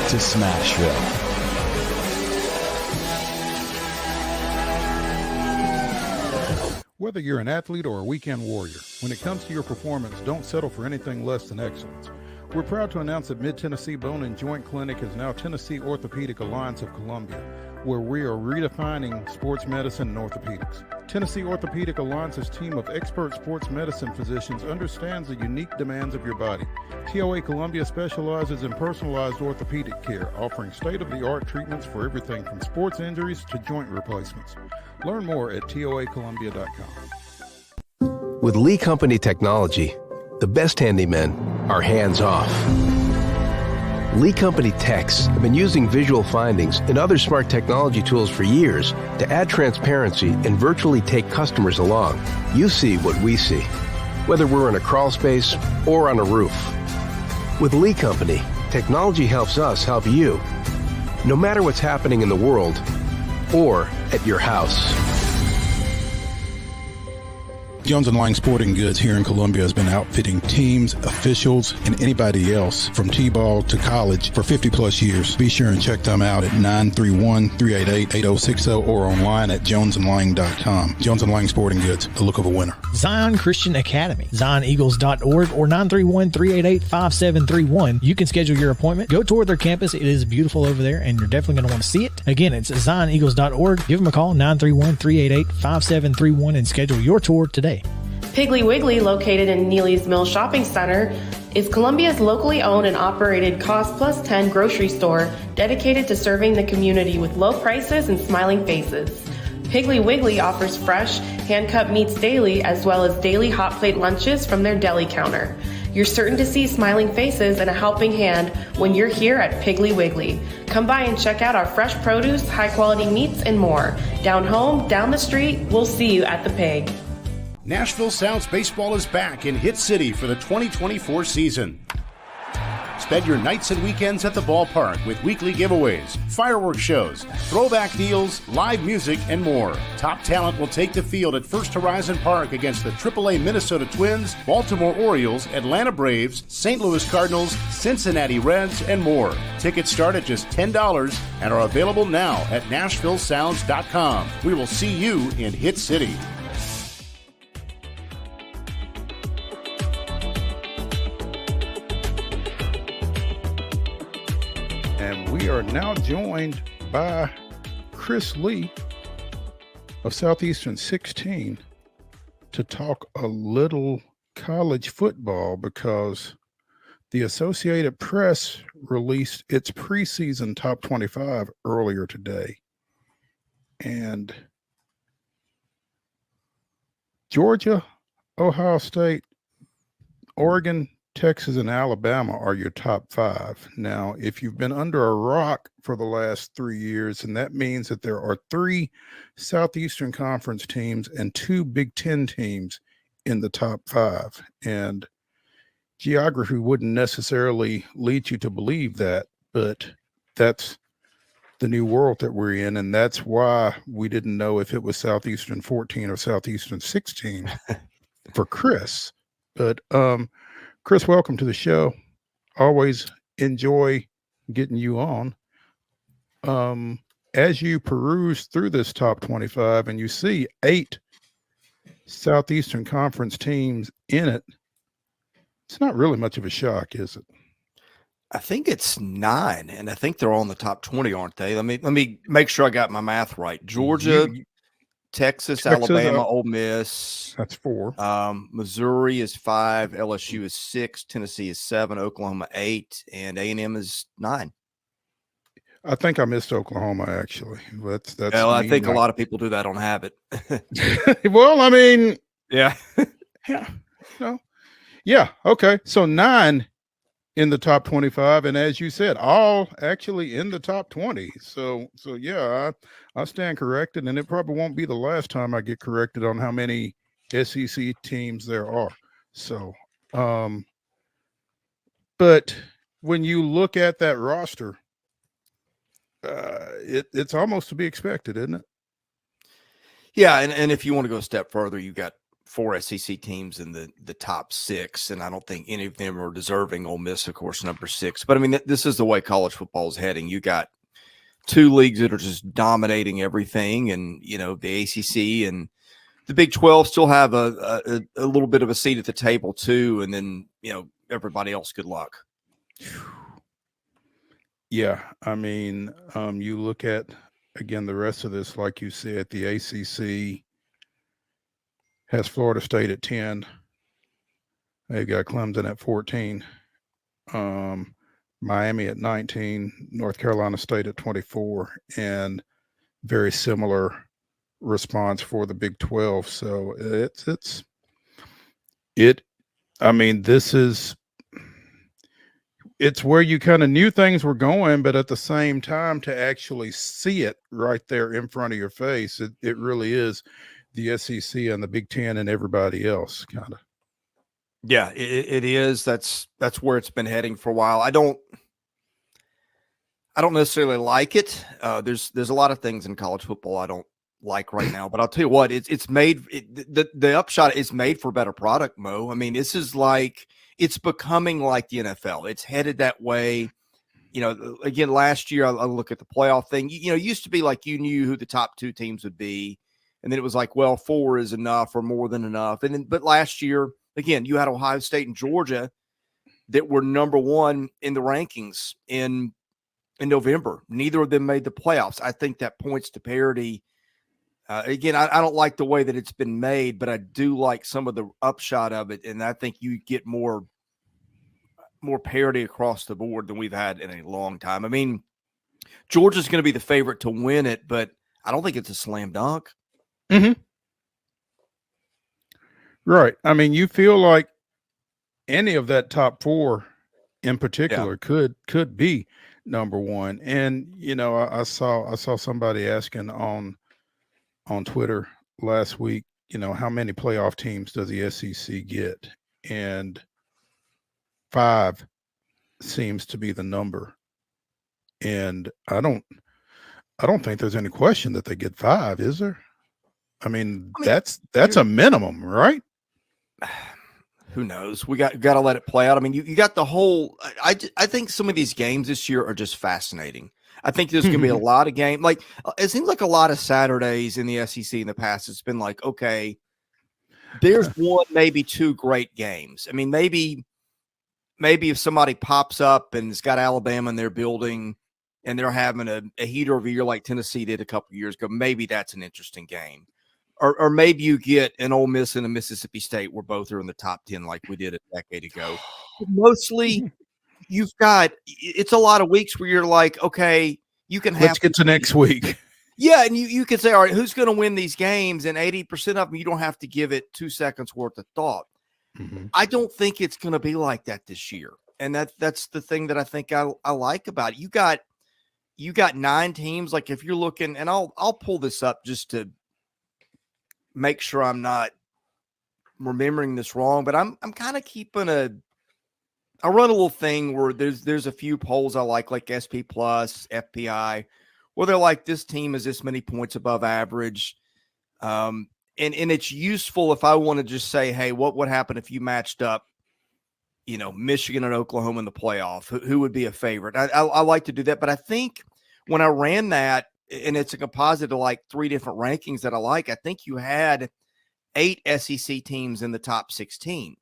H: to Smashville.
A: Whether you're an athlete or a weekend warrior, when it comes to your performance, don't settle for anything less than excellence. We're proud to announce that Mid-Tennessee Bone and Joint Clinic is now Tennessee Orthopedic Alliance of Columbia, where we are redefining sports medicine and orthopedics. Tennessee Orthopedic Alliance's team of expert sports medicine physicians understands the unique demands of your body. TOA Columbia specializes in personalized orthopedic care, offering state-of-the-art treatments for everything from sports injuries to joint replacements. Learn more at toacolumbia.com.
G: With Lee Company technology, the best handymen are hands-off. Lee Company techs have been using visual findings and other smart technology tools for years to add transparency and virtually take customers along. You see what we see, whether we're in a crawl space or on a roof. With Lee Company, technology helps us help you, no matter what's happening in the world or at your house.
A: Jones & Lang Sporting Goods here in Columbia has been outfitting teams, officials, and anybody else from T-ball to college for 50-plus years. Be sure and check them out at 931-388-8060 or online at jonesandlang.com. Jones & Lang Sporting Goods, the look of a winner.
E: Zion Christian Academy, zioneagles.org or 931-388-5731. You can schedule your appointment. Go tour their campus. It is beautiful over there, and you're definitely going to want to see it. Again, it's zioneagles.org. Give them a call, 931-388-5731, and schedule your tour today.
J: Piggly Wiggly, located in Neely's Mill Shopping Center, is Columbia's locally owned and operated Cost Plus 10 grocery store dedicated to serving the community with low prices and smiling faces. Piggly Wiggly offers fresh, hand-cut meats daily, as well as daily hot plate lunches from their deli counter. You're certain to see smiling faces and a helping hand when you're here at Piggly Wiggly. Come by and check out our fresh produce, high-quality meats, and more. Down home, down the street, we'll see you at the Pig.
F: Nashville Sounds Baseball is back in Hit City for the 2024 season. Spend your nights and weekends at the ballpark with weekly giveaways, fireworks shows, throwback deals, live music, and more. Top talent will take the field at First Horizon Park against the AAA Minnesota Twins, Baltimore Orioles, Atlanta Braves, St. Louis Cardinals, Cincinnati Reds, and more. Tickets start at just $10 and are available now at NashvilleSounds.com. We will see you in Hit City.
A: And we are now joined by Chris Lee of Southeastern 16 to talk a little college football because the Associated Press released its preseason top 25 earlier today. And Georgia, Ohio State, Oregon, Texas, and Alabama are your top five. Now, if you've been under a rock for the last 3 years, and that means that there are 3 Southeastern Conference teams and 2 Big Ten teams in the top 5. And geography wouldn't necessarily lead you to believe that, but that's the new world that we're in. And that's why we didn't know if it was Southeastern 14 or Southeastern 16 for Chris. But, Chris, welcome to the show. Always enjoy getting you on. As you peruse through this top 25 and you see 8 Southeastern Conference teams in it, it's not really much of a shock, is it?
K: I think it's 9, and I think they're all in the top 20, aren't they? Let me make sure I got my math right. Georgia, Texas, Alabama, Ole Miss.
A: That's 4.
K: Missouri is 5. LSU is 6. Tennessee is 7. Oklahoma 8, and A&M is 9.
A: I think I missed Oklahoma actually. That's.
K: Well, I think a lot of people do that on habit.
A: Well, I mean,
K: yeah,
A: yeah, no, yeah. Okay, so 9 in the top 25, and as you said, all actually in the top 20. So yeah, I stand corrected, and it probably won't be the last time I get corrected on how many SEC teams there are. So, but when you look at that roster, it's almost to be expected, isn't it?
K: Yeah, and if you want to go a step further, you got 4 SEC teams in the top 6, and I don't think any of them are deserving. Ole Miss, of course, number 6. But I mean, this is the way college football is heading. You got 2 leagues that are just dominating everything, and the ACC and the Big 12 still have a little bit of a seat at the table too, and then everybody else, good luck.
A: Yeah, I mean, you look at again the rest of this, like you said, the ACC has Florida State at 10. They've got Clemson at 14. Miami at 19. North Carolina State at 24. And very similar response for the Big 12. So I mean, this is it's where you kind of knew things were going, but at the same time, to actually see it right there in front of your face, it really is the SEC and the Big Ten and everybody else, kind of.
K: Yeah, it is. That's where it's been heading for a while. I don't necessarily like it. There's a lot of things in college football I don't like right now, but I'll tell you what, it's made the upshot is made for a better product, Mo. I mean, this is like, it's becoming like the NFL. It's headed that way. You know, again, last year I look at the playoff thing. You know, it used to be like you knew who the top 2 teams would be, and then it was like, well, 4 is enough or more than enough. And then, but last year, again, you had Ohio State and Georgia that were number 1 in the rankings in November. Neither of them made the playoffs. I think that points to parity. Again, I don't like the way that it's been made, but I do like some of the upshot of it, and I think you get more parity across the board than we've had in a long time. I mean, Georgia's going to be the favorite to win it, but I don't think it's a slam dunk.
A: Mm-hmm. Right. I mean, you feel like any of that top 4 in particular could be number 1. And you know, I saw somebody asking on Twitter last week, you know, how many playoff teams does the SEC get? And 5 seems to be the number. And I don't think there's any question that they get 5, is there? I mean that's a minimum, right?
K: Who knows? We got to let it play out. I mean, you got the whole. I think some of these games this year are just fascinating. I think there's going to be a lot of games. Like, it seems like a lot of Saturdays in the SEC in the past, it's been like, okay, there's 1, maybe 2 great games. I mean, maybe if somebody pops up and has got Alabama in their building and they're having a heater of a year like Tennessee did a couple of years ago, maybe that's an interesting game. Or maybe you get an Ole Miss and a Mississippi State where both are in the top 10 like we did a decade ago. Mostly it's a lot of weeks where you're like, okay, you can have.
A: Let's get to next week.
K: Yeah, and you can say, all right, who's going to win these games? And 80% of them, you don't have to give it 2 seconds worth of thought.
A: Mm-hmm.
K: I don't think it's going to be like that this year. And that's the thing that I think I like about it. You got 9 teams. Like, if you're looking, and I'll pull this up just to make sure I'm not remembering this wrong, but I'm kind of keeping I run a little thing where there's a few polls I like SP Plus, FPI, where they're like, this team is this many points above average. And it's useful if I want to just say, hey, what would happen if you matched up, you know, Michigan and Oklahoma in the playoff? Who would be a favorite? I like to do that, but I think when I ran that, and it's a composite of like 3 different rankings that I like, I think you had 8 SEC teams in the top 16.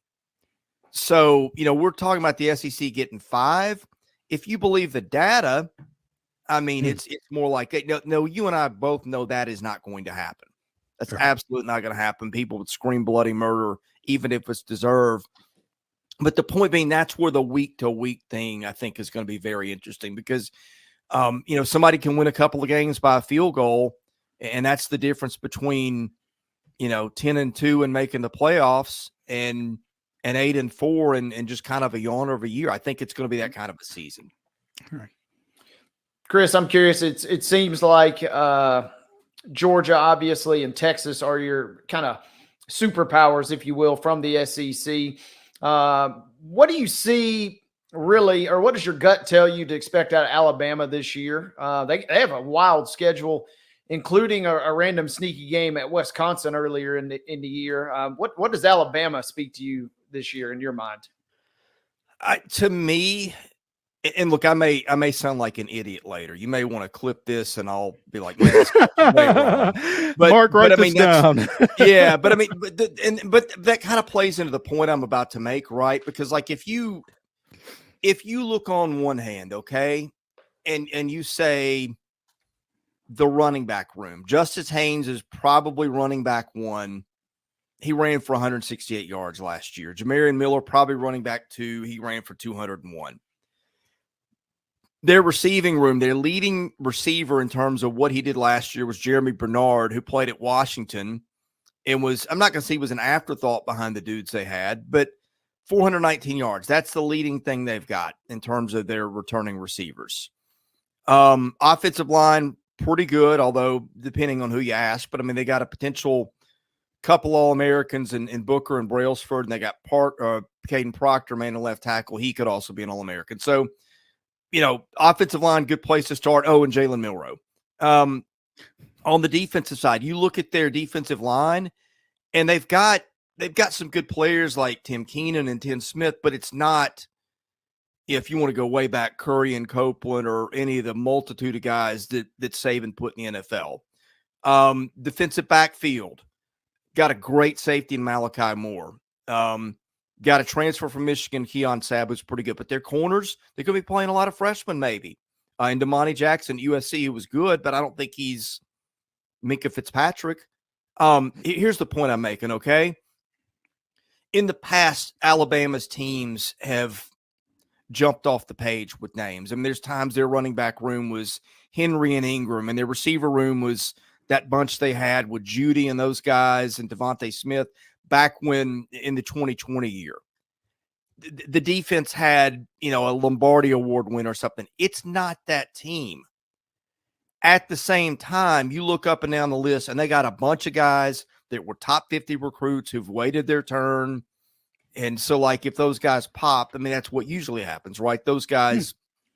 K: So, you know, we're talking about the SEC getting 5. If you believe the data, I mean, it's more like, no, you and I both know that is not going to happen. That's absolutely not going to happen. People would scream bloody murder, even if it's deserved. But the point being, that's where the week-to-week thing, I think, is going to be very interesting because, you know, somebody can win a couple of games by a field goal, and that's the difference between, you know, 10-2 and making the playoffs and 8-4 and just kind of a yawner of a year. I think it's going to be that kind of a season.
A: All right.
B: Chris, I'm curious. It seems like Georgia, obviously, and Texas are your kind of superpowers, if you will, from the SEC. What do you see really, or what does your gut tell you to expect out of Alabama this year? They have a wild schedule, including a random sneaky game at Wisconsin earlier in the year. What does Alabama speak to you this year in your mind?
K: To me, and look, I may sound like an idiot later. You may want to clip this, and I'll be like, man, but
A: Mark, write this down.
K: Yeah, but I mean, but that kind of plays into the point I'm about to make, right? Because like if you look on one hand, okay, and you say the running back room, Justice Haynes is probably running back 1. He ran for 168 yards last year. Jamarian Miller probably running back 2. He ran for 201. Their receiving room, their leading receiver in terms of what he did last year was Jeremy Bernard, who played at Washington and was, I'm not going to say he was an afterthought behind the dudes they had, but 419 yards. That's the leading thing they've got in terms of their returning receivers. Offensive line, pretty good, although depending on who you ask. But, I mean, they got a potential couple All-Americans in Booker and Brailsford, and they got Caden Proctor, man, the left tackle. He could also be an All-American. So, offensive line, good place to start. Oh, and Jalen Milroe. On the defensive side, you look at their defensive line, and they've got some good players like Tim Keenan and Tim Smith, but it's not, if you want to go way back, Curry and Copeland or any of the multitude of guys that Saban put in the NFL. Defensive backfield, got a great safety in Malachi Moore. Got a transfer from Michigan, Keon Sabb, who's pretty good. But their corners, they're going to be playing a lot of freshmen maybe. And Damani Jackson, USC, who was good, but I don't think he's Minka Fitzpatrick. Here's the point I'm making, okay? In the past, Alabama's teams have jumped off the page with names. I mean, there's times their running back room was Henry and Ingram, and their receiver room was that bunch they had with Judy and those guys and Devontae Smith back when in the 2020 year. The defense had, a Lombardi Award win or something. It's not that team. At the same time, you look up and down the list, and they got a bunch of guys that were top 50 recruits who've waited their turn. And so, like, if those guys pop, I mean, that's what usually happens, right? Those guys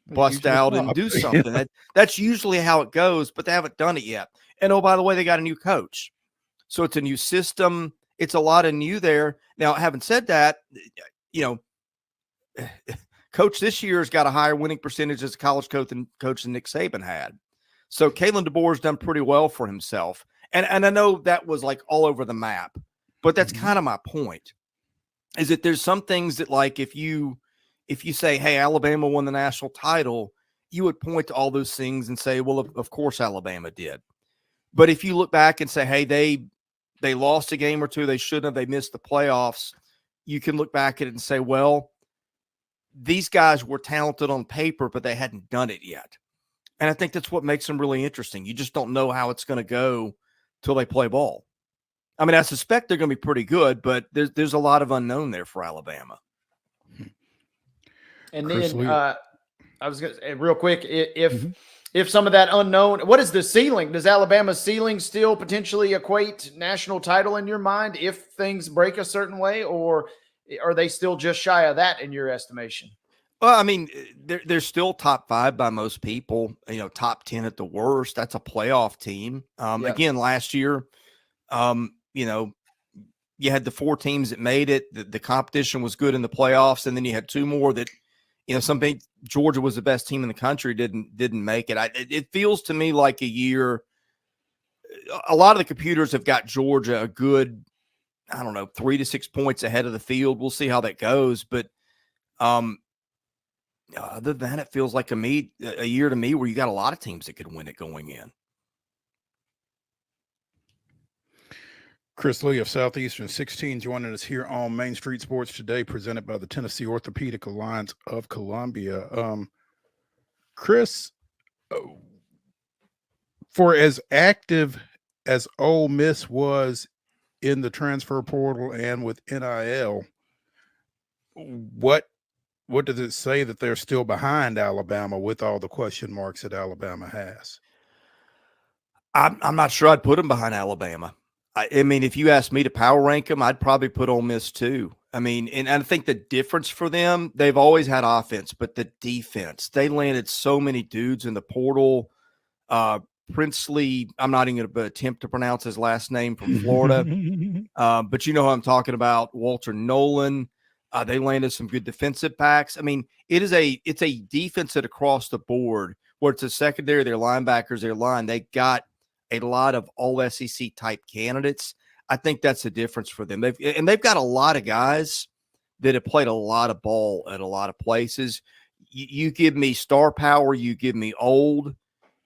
K: bust out and do something. That's usually how it goes, but they haven't done it yet. And, oh, by the way, they got a new coach. So it's a new system. It's a lot of new there. Now, having said that, coach this year has got a higher winning percentage as a college coach than Nick Saban had. So Kalen DeBoer's done pretty well for himself. And I know that was like all over the map, but that's kind of my point, is that there's some things that, like, if you say, hey, Alabama won the national title, you would point to all those things and say, well, of course Alabama did. But if you look back and say, hey, they lost a game or two, they shouldn't have, they missed the playoffs, you can look back at it and say, well, these guys were talented on paper, but they hadn't done it yet. And I think that's what makes them really interesting. You just don't know how it's going to go till they play ball. I mean, I suspect they're going to be pretty good, but there's a lot of unknown there for Alabama.
B: And then I was going to say real quick, if some of that unknown, what is the ceiling? Does Alabama's ceiling still potentially equate national title in your mind if things break a certain way, or are they still just shy of that in your estimation?
K: Well, I mean, they're still top 5 by most people, top 10 at the worst. That's a playoff team. Again, last year, you had the 4 teams that made it. The competition was good in the playoffs, and then you had 2 more that, Georgia was the best team in the country, didn't make it. It feels to me like a year. A lot of the computers have got Georgia a good, 3 to 6 points ahead of the field. We'll see how that goes, but other than that, it feels like a year to me where you got a lot of teams that could win it going in.
A: Chris Lee of Southeastern 16 joining us here on Main Street Sports today, presented by the Tennessee Orthopedic Alliance of Columbia. Chris, for as active as Ole Miss was in the transfer portal and with NIL, what does it say that they're still behind Alabama with all the question marks that Alabama has?
K: I'm not sure I'd put them behind Alabama. I mean, if you asked me to power rank them, I'd probably put Ole Miss too. I mean, and I think the difference for them, they've always had offense, but the defense, they landed so many dudes in the portal. Princely, I'm not even going to attempt to pronounce his last name, from Florida, but you know who I'm talking about, Walter Nolan. They landed some good defensive backs. I mean, it's a defense that across the board, where it's a secondary, their linebackers, their line, they got a lot of all SEC type candidates. I think that's the difference for them. They've got a lot of guys that have played a lot of ball at a lot of places. You give me star power, you give me old,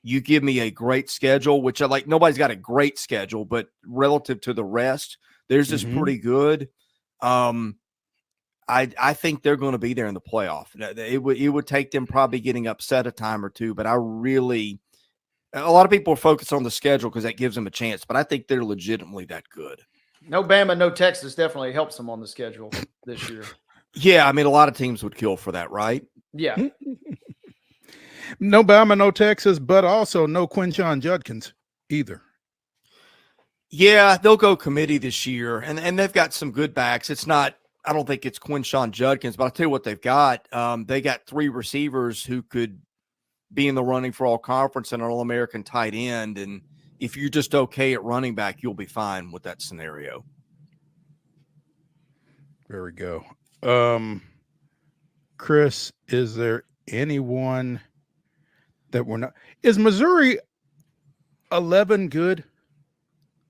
K: you give me a great schedule, which I like. Nobody's got a great schedule, but relative to the rest, theirs is pretty good. I think they're going to be there in the playoff. It would take them probably getting upset a time or two, but a lot of people are focused on the schedule because that gives them a chance, but I think they're legitimately that good.
B: No Bama, no Texas definitely helps them on the schedule this year.
K: Yeah, I mean, a lot of teams would kill for that, right?
B: Yeah.
A: No Bama, no Texas, but also no Quinshon Judkins either.
K: Yeah, they'll go committee this year, and they've got some good backs. It's not, I don't think it's Quinshon Judkins, but I'll tell you what they've got. They got 3 receivers who could be in the running for all conference and an All-American tight end. And if you're just okay at running back, you'll be fine with that scenario.
A: There we go. Chris, is there anyone that we're not? Is Missouri 11 good,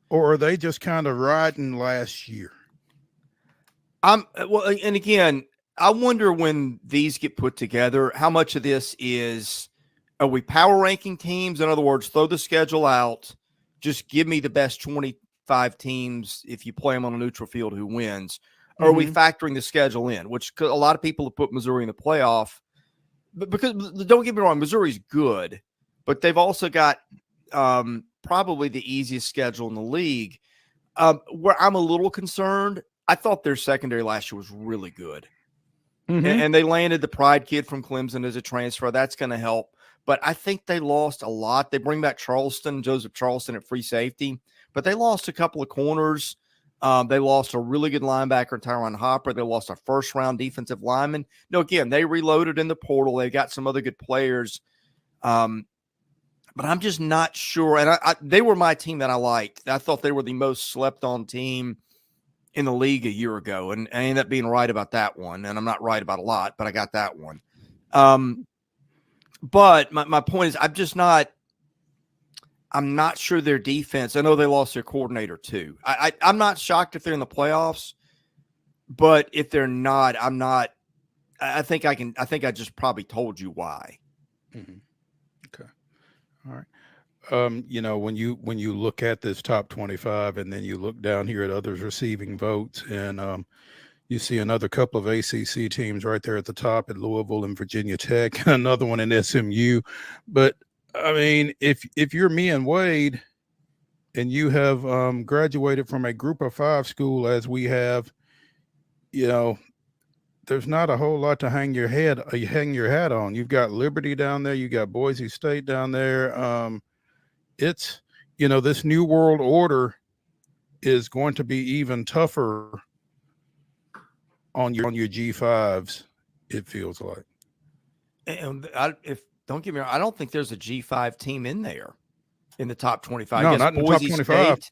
A: or are they just kind of riding last year?
K: Well, and again, I wonder when these get put together, how much of this is, are we power ranking teams? In other words, throw the schedule out, just give me the best 25 teams if you play them on a neutral field who wins. Or are we factoring the schedule in, which a lot of people have put Missouri in the playoff. But because, don't get me wrong, Missouri's good, but they've also got probably the easiest schedule in the league. Where I'm a little concerned, I thought their secondary last year was really good. And they landed the Pride kid from Clemson as a transfer. That's going to help. But I think they lost a lot. They bring back Joseph Charleston at free safety, but they lost a couple of corners. They lost a really good linebacker, Tyron Hopper. They lost a first-round defensive lineman. No, again, they reloaded in the portal. They got some other good players. But I'm just not sure. And they were my team that I liked. I thought they were the most slept-on team in the league a year ago. And I ended up being right about that one. And I'm not right about a lot, but I got that one. But my point is, I'm not sure their defense. I know they lost their coordinator too. I'm not shocked if they're in the playoffs, but if they're not, I'm not. I think I just probably told you why.
A: Okay, all right. When you look at this top 25, and then you look down here at others receiving votes, and you see another couple of ACC teams right there at the top at Louisville and Virginia Tech, and another one in SMU, but. I mean, if you're me and Wade, and you have graduated from a Group of 5 school as we have, there's not a whole lot to hang your hat on. You've got Liberty down there, you got Boise State down there. It's this new world order is going to be even tougher on your G5s. It feels like,
K: and don't get me wrong, I don't think there's a G5 team in there in the top 25.
A: No, not in the top 25.
K: State,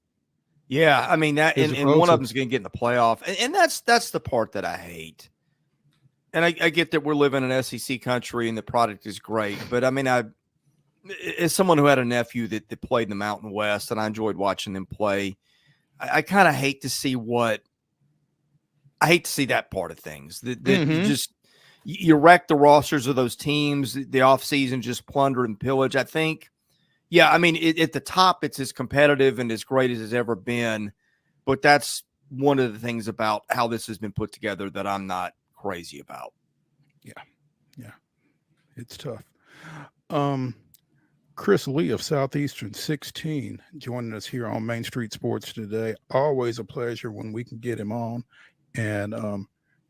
K: yeah, I mean that, and one of them's going to get in the playoff, and that's the part that I hate. And I get that we're living in SEC country and the product is great, but I mean, as someone who had a nephew that played in the Mountain West, and I enjoyed watching them play, I kind of hate to see that part of things. You wreck the rosters of those teams, the offseason, just plunder and pillage. I think, yeah, I mean, at the top, it's as competitive and as great as it's ever been. But that's one of the things about how this has been put together that I'm not crazy about.
A: Yeah. It's tough. Chris Lee of Southeastern 16 joining us here on Main Street Sports today. Always a pleasure when we can get him on. And,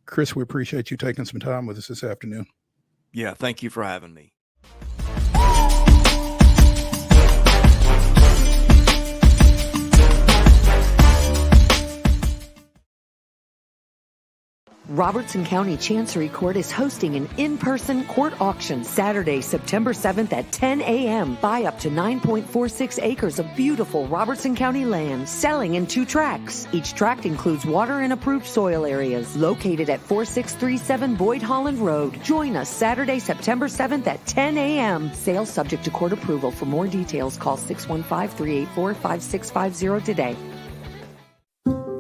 A: Chris, we appreciate you taking some time with us this afternoon.
K: Yeah, thank you for having me.
L: Robertson County Chancery Court is hosting an in-person court auction Saturday, September 7th at 10 a.m. Buy up to 9.46 acres of beautiful Robertson County land, selling in 2 tracts. Each tract includes water and approved soil areas. Located at 4637 Boyd Holland Road. Join us Saturday, September 7th at 10 a.m. Sales subject to court approval. For more details, call 615-384-5650 today.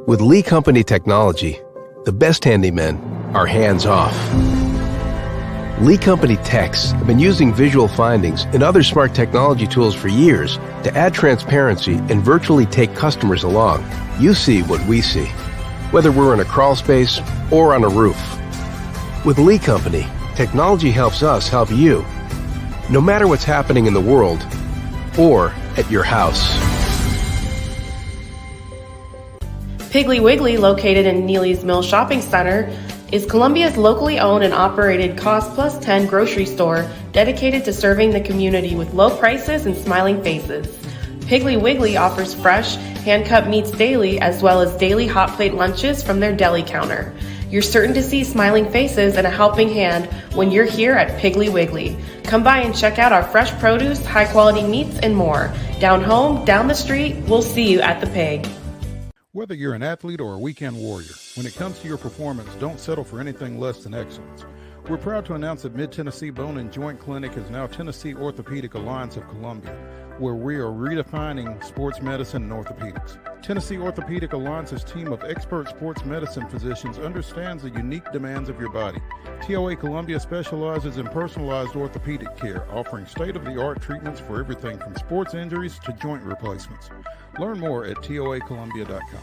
G: With Lee Company technology, the best handymen are hands-off. Lee Company techs have been using visual findings and other smart technology tools for years to add transparency and virtually take customers along. You see what we see, whether we're in a crawl space or on a roof. With Lee Company, technology helps us help you, no matter what's happening in the world or at your house.
J: Piggly Wiggly, located in Neely's Mill Shopping Center, is Columbia's locally owned and operated Cost Plus 10 grocery store dedicated to serving the community with low prices and smiling faces. Piggly Wiggly offers fresh, hand-cut meats daily as well as daily hot plate lunches from their deli counter. You're certain to see smiling faces and a helping hand when you're here at Piggly Wiggly. Come by and check out our fresh produce, high-quality meats, and more. Down home, down the street, we'll see you at the Pig.
A: Whether you're an athlete or a weekend warrior, when it comes to your performance, don't settle for anything less than excellence. We're proud to announce that Mid-Tennessee Bone and Joint Clinic is now Tennessee Orthopedic Alliance of Columbia, where we are redefining sports medicine and orthopedics. Tennessee Orthopedic Alliance's team of expert sports medicine physicians understands the unique demands of your body. TOA Columbia specializes in personalized orthopedic care, offering state-of-the-art treatments for everything from sports injuries to joint replacements. Learn more at toacolumbia.com.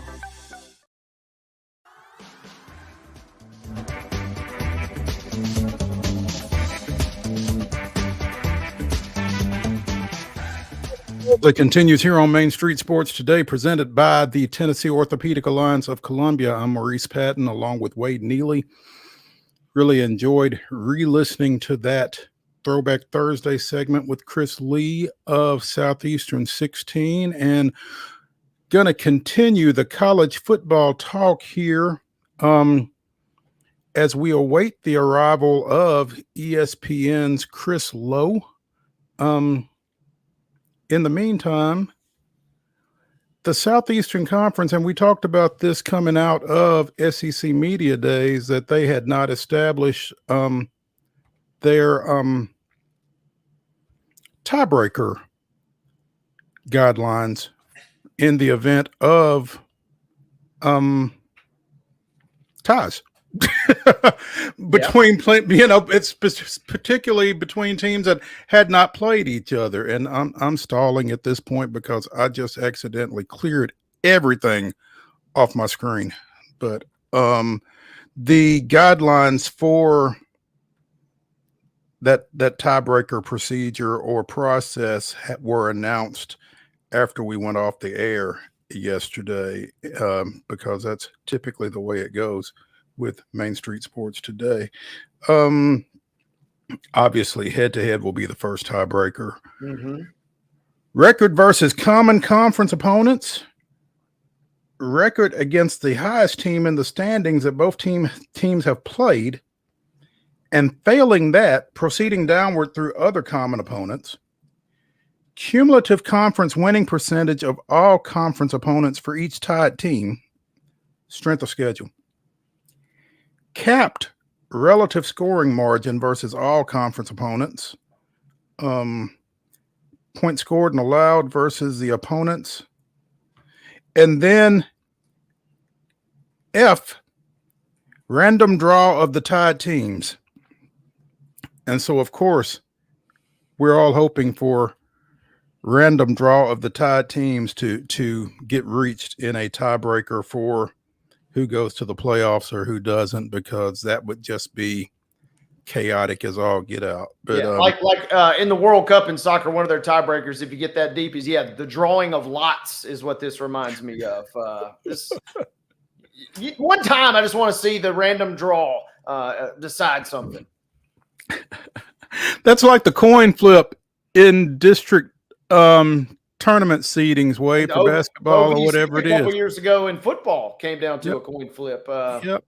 A: That continues here on Main Street Sports Today, presented by the Tennessee Orthopedic Alliance of Columbia. I'm Maurice Patton, along with Wade Neely. Really enjoyed re-listening to that Throwback Thursday segment with Chris Lee of Southeastern 16, and going to continue the college football talk here as we await the arrival of ESPN's Chris Lowe. In the meantime, the Southeastern Conference, and we talked about this coming out of SEC Media Days, that they had not established their tiebreaker guidelines in the event of ties. Between it's particularly between teams that had not played each other, and I'm stalling at this point because I just accidentally cleared everything off my screen. But the guidelines for that tiebreaker procedure or process were announced after we went off the air yesterday, because that's typically the way it goes with Main Street Sports Today. Obviously, head-to-head will be the first tiebreaker.
B: Mm-hmm.
A: Record versus common conference opponents. Record against the highest team in the standings that both teams have played. And failing that, proceeding downward through other common opponents. Cumulative conference winning percentage of all conference opponents for each tied team. Strength of schedule. Capped relative scoring margin versus all conference opponents. Points scored and allowed versus the opponents. And then F, random draw of the tied teams. And so, of course, we're all hoping for random draw of the tied teams to get reached in a tiebreaker for who goes to the playoffs or who doesn't, because that would just be chaotic as all get out. But
B: yeah, like in the World Cup in soccer, one of their tiebreakers, if you get that deep, is the drawing of lots is what this reminds me of. One time, I just want to see the random draw decide something.
A: That's like the coin flip in district tournament seedings, way for basketball or whatever it is.
B: A couple years ago in football came down to a coin flip.
A: Yep.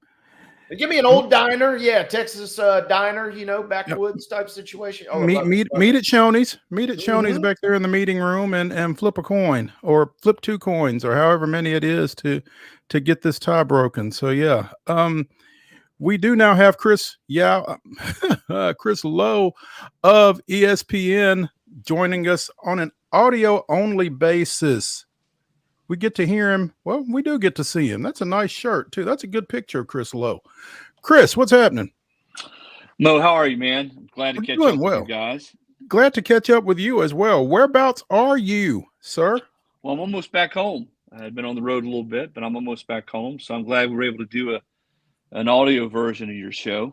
B: Give me an old diner, Texas diner, backwoods type situation. Oh,
A: meet at Shoney's. Meet at Shoney's back there in the meeting room and flip a coin or flip two coins or however many it is to get this tie broken. So we do now have Chris Lowe of ESPN joining us on an audio only basis. We get to hear him. Well, we do get to see him. That's a nice shirt too. That's a good picture of Chris Lowe. Chris, what's happening?
M: Mo, how are you, man? I'm glad to catch up with you guys.
A: Glad to catch up with you as well. Whereabouts are you, sir?
M: Well, I'm almost back home. I've been on the road a little bit, but I'm almost back home. So I'm glad we were able to do an audio version of your show.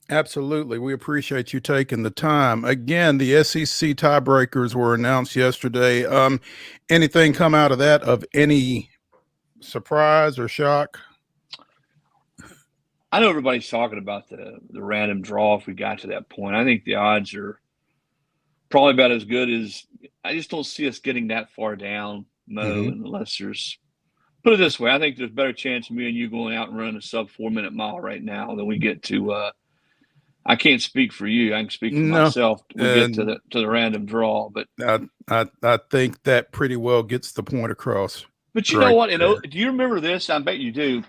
A: Absolutely. We appreciate you taking the time. Again, the SEC tiebreakers were announced yesterday. Anything come out of that of any surprise or shock?
M: I know everybody's talking about the random draw if we got to that point. I think the odds are probably about as good as – I just don't see us getting that far down, Mo, unless there's – put it this way. I think there's a better chance of me and you going out and running a sub 4-minute mile right now than we get to I can't speak for you. I can speak for myself. We get to the random draw, but
A: I think that pretty well gets the point across.
M: But you know what? Do you remember this? I bet you do.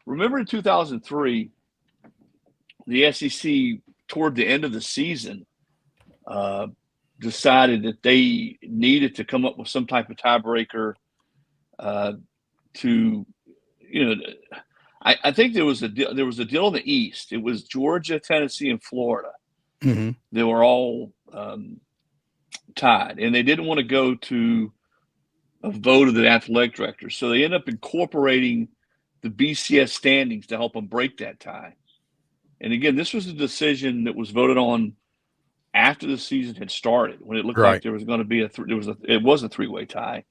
M: Remember in 2003, the SEC toward the end of the season decided that they needed to come up with some type of tiebreaker to, I think there was a deal in the East. It was Georgia, Tennessee, and Florida. They were all tied, and they didn't want to go to a vote of the athletic director. So they ended up incorporating the BCS standings to help them break that tie. And again, this was a decision that was voted on after the season had started, when it looked like there was going to be it was a three-way tie.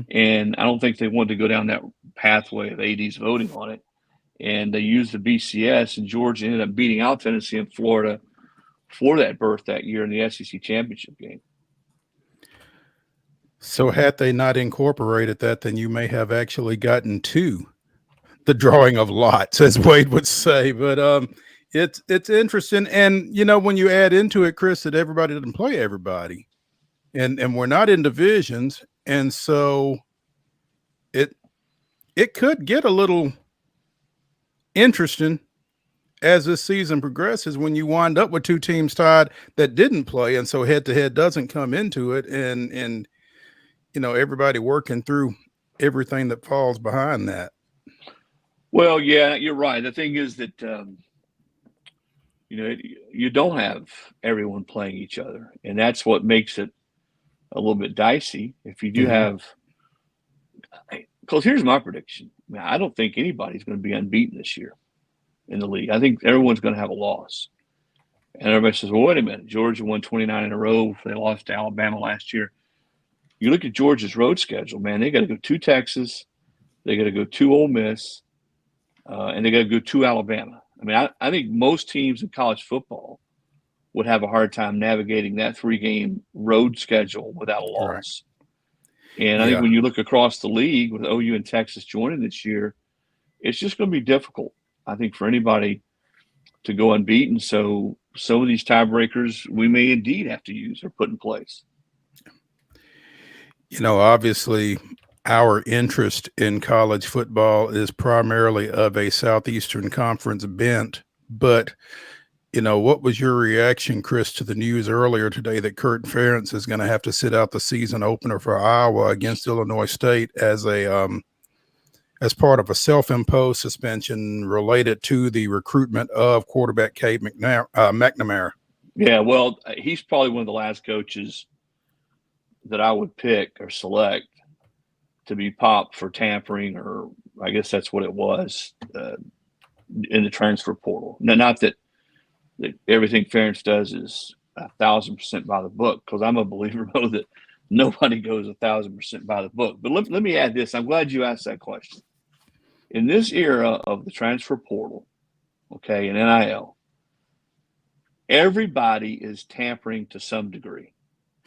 M: And I don't think they wanted to go down that pathway of ADs voting on it. And they used the BCS, and Georgia ended up beating out Tennessee and Florida for that berth that year in the SEC championship game.
A: So had they not incorporated that, then you may have actually gotten to the drawing of lots, as Wade would say. But it's interesting. And, when you add into it, Chris, that everybody doesn't play everybody. And we're not in divisions. And so it could get a little interesting as this season progresses when you wind up with two teams tied that didn't play. And so head-to-head doesn't come into it. And everybody working through everything that falls behind that.
M: Well, yeah, you're right. The thing is that, you don't have everyone playing each other, and that's what makes it a little bit dicey. If you do have – because here's my prediction. I don't think anybody's going to be unbeaten this year in the league. I think everyone's going to have a loss. And everybody says, well, wait a minute. Georgia won 29 in a row. They lost to Alabama last year. You look at Georgia's road schedule, man, they got to go to Texas, they got to go to Ole Miss, and they got to go to Alabama. I mean, I think most teams in college football would have a hard time navigating that 3-game road schedule without a loss. And I think when you look across the league with OU and Texas joining this year, it's just going to be difficult, I think, for anybody to go unbeaten. So some of these tiebreakers we may indeed have to use or put in place.
A: Obviously, our interest in college football is primarily of a Southeastern Conference bent. But, what was your reaction, Chris, to the news earlier today that Kurt Ferentz is going to have to sit out the season opener for Iowa against Illinois State as part of a self-imposed suspension related to the recruitment of quarterback Cade McNamara?
M: Yeah, well, he's probably one of the last coaches that I would pick or select to be popped for tampering, or I guess that's what it was, in the transfer portal. Now, not that everything Ferentz does is 1,000% by the book, because I'm a believer that nobody goes 1,000% by the book. But let me add this. I'm glad you asked that question. In this era of the transfer portal, and NIL, everybody is tampering to some degree.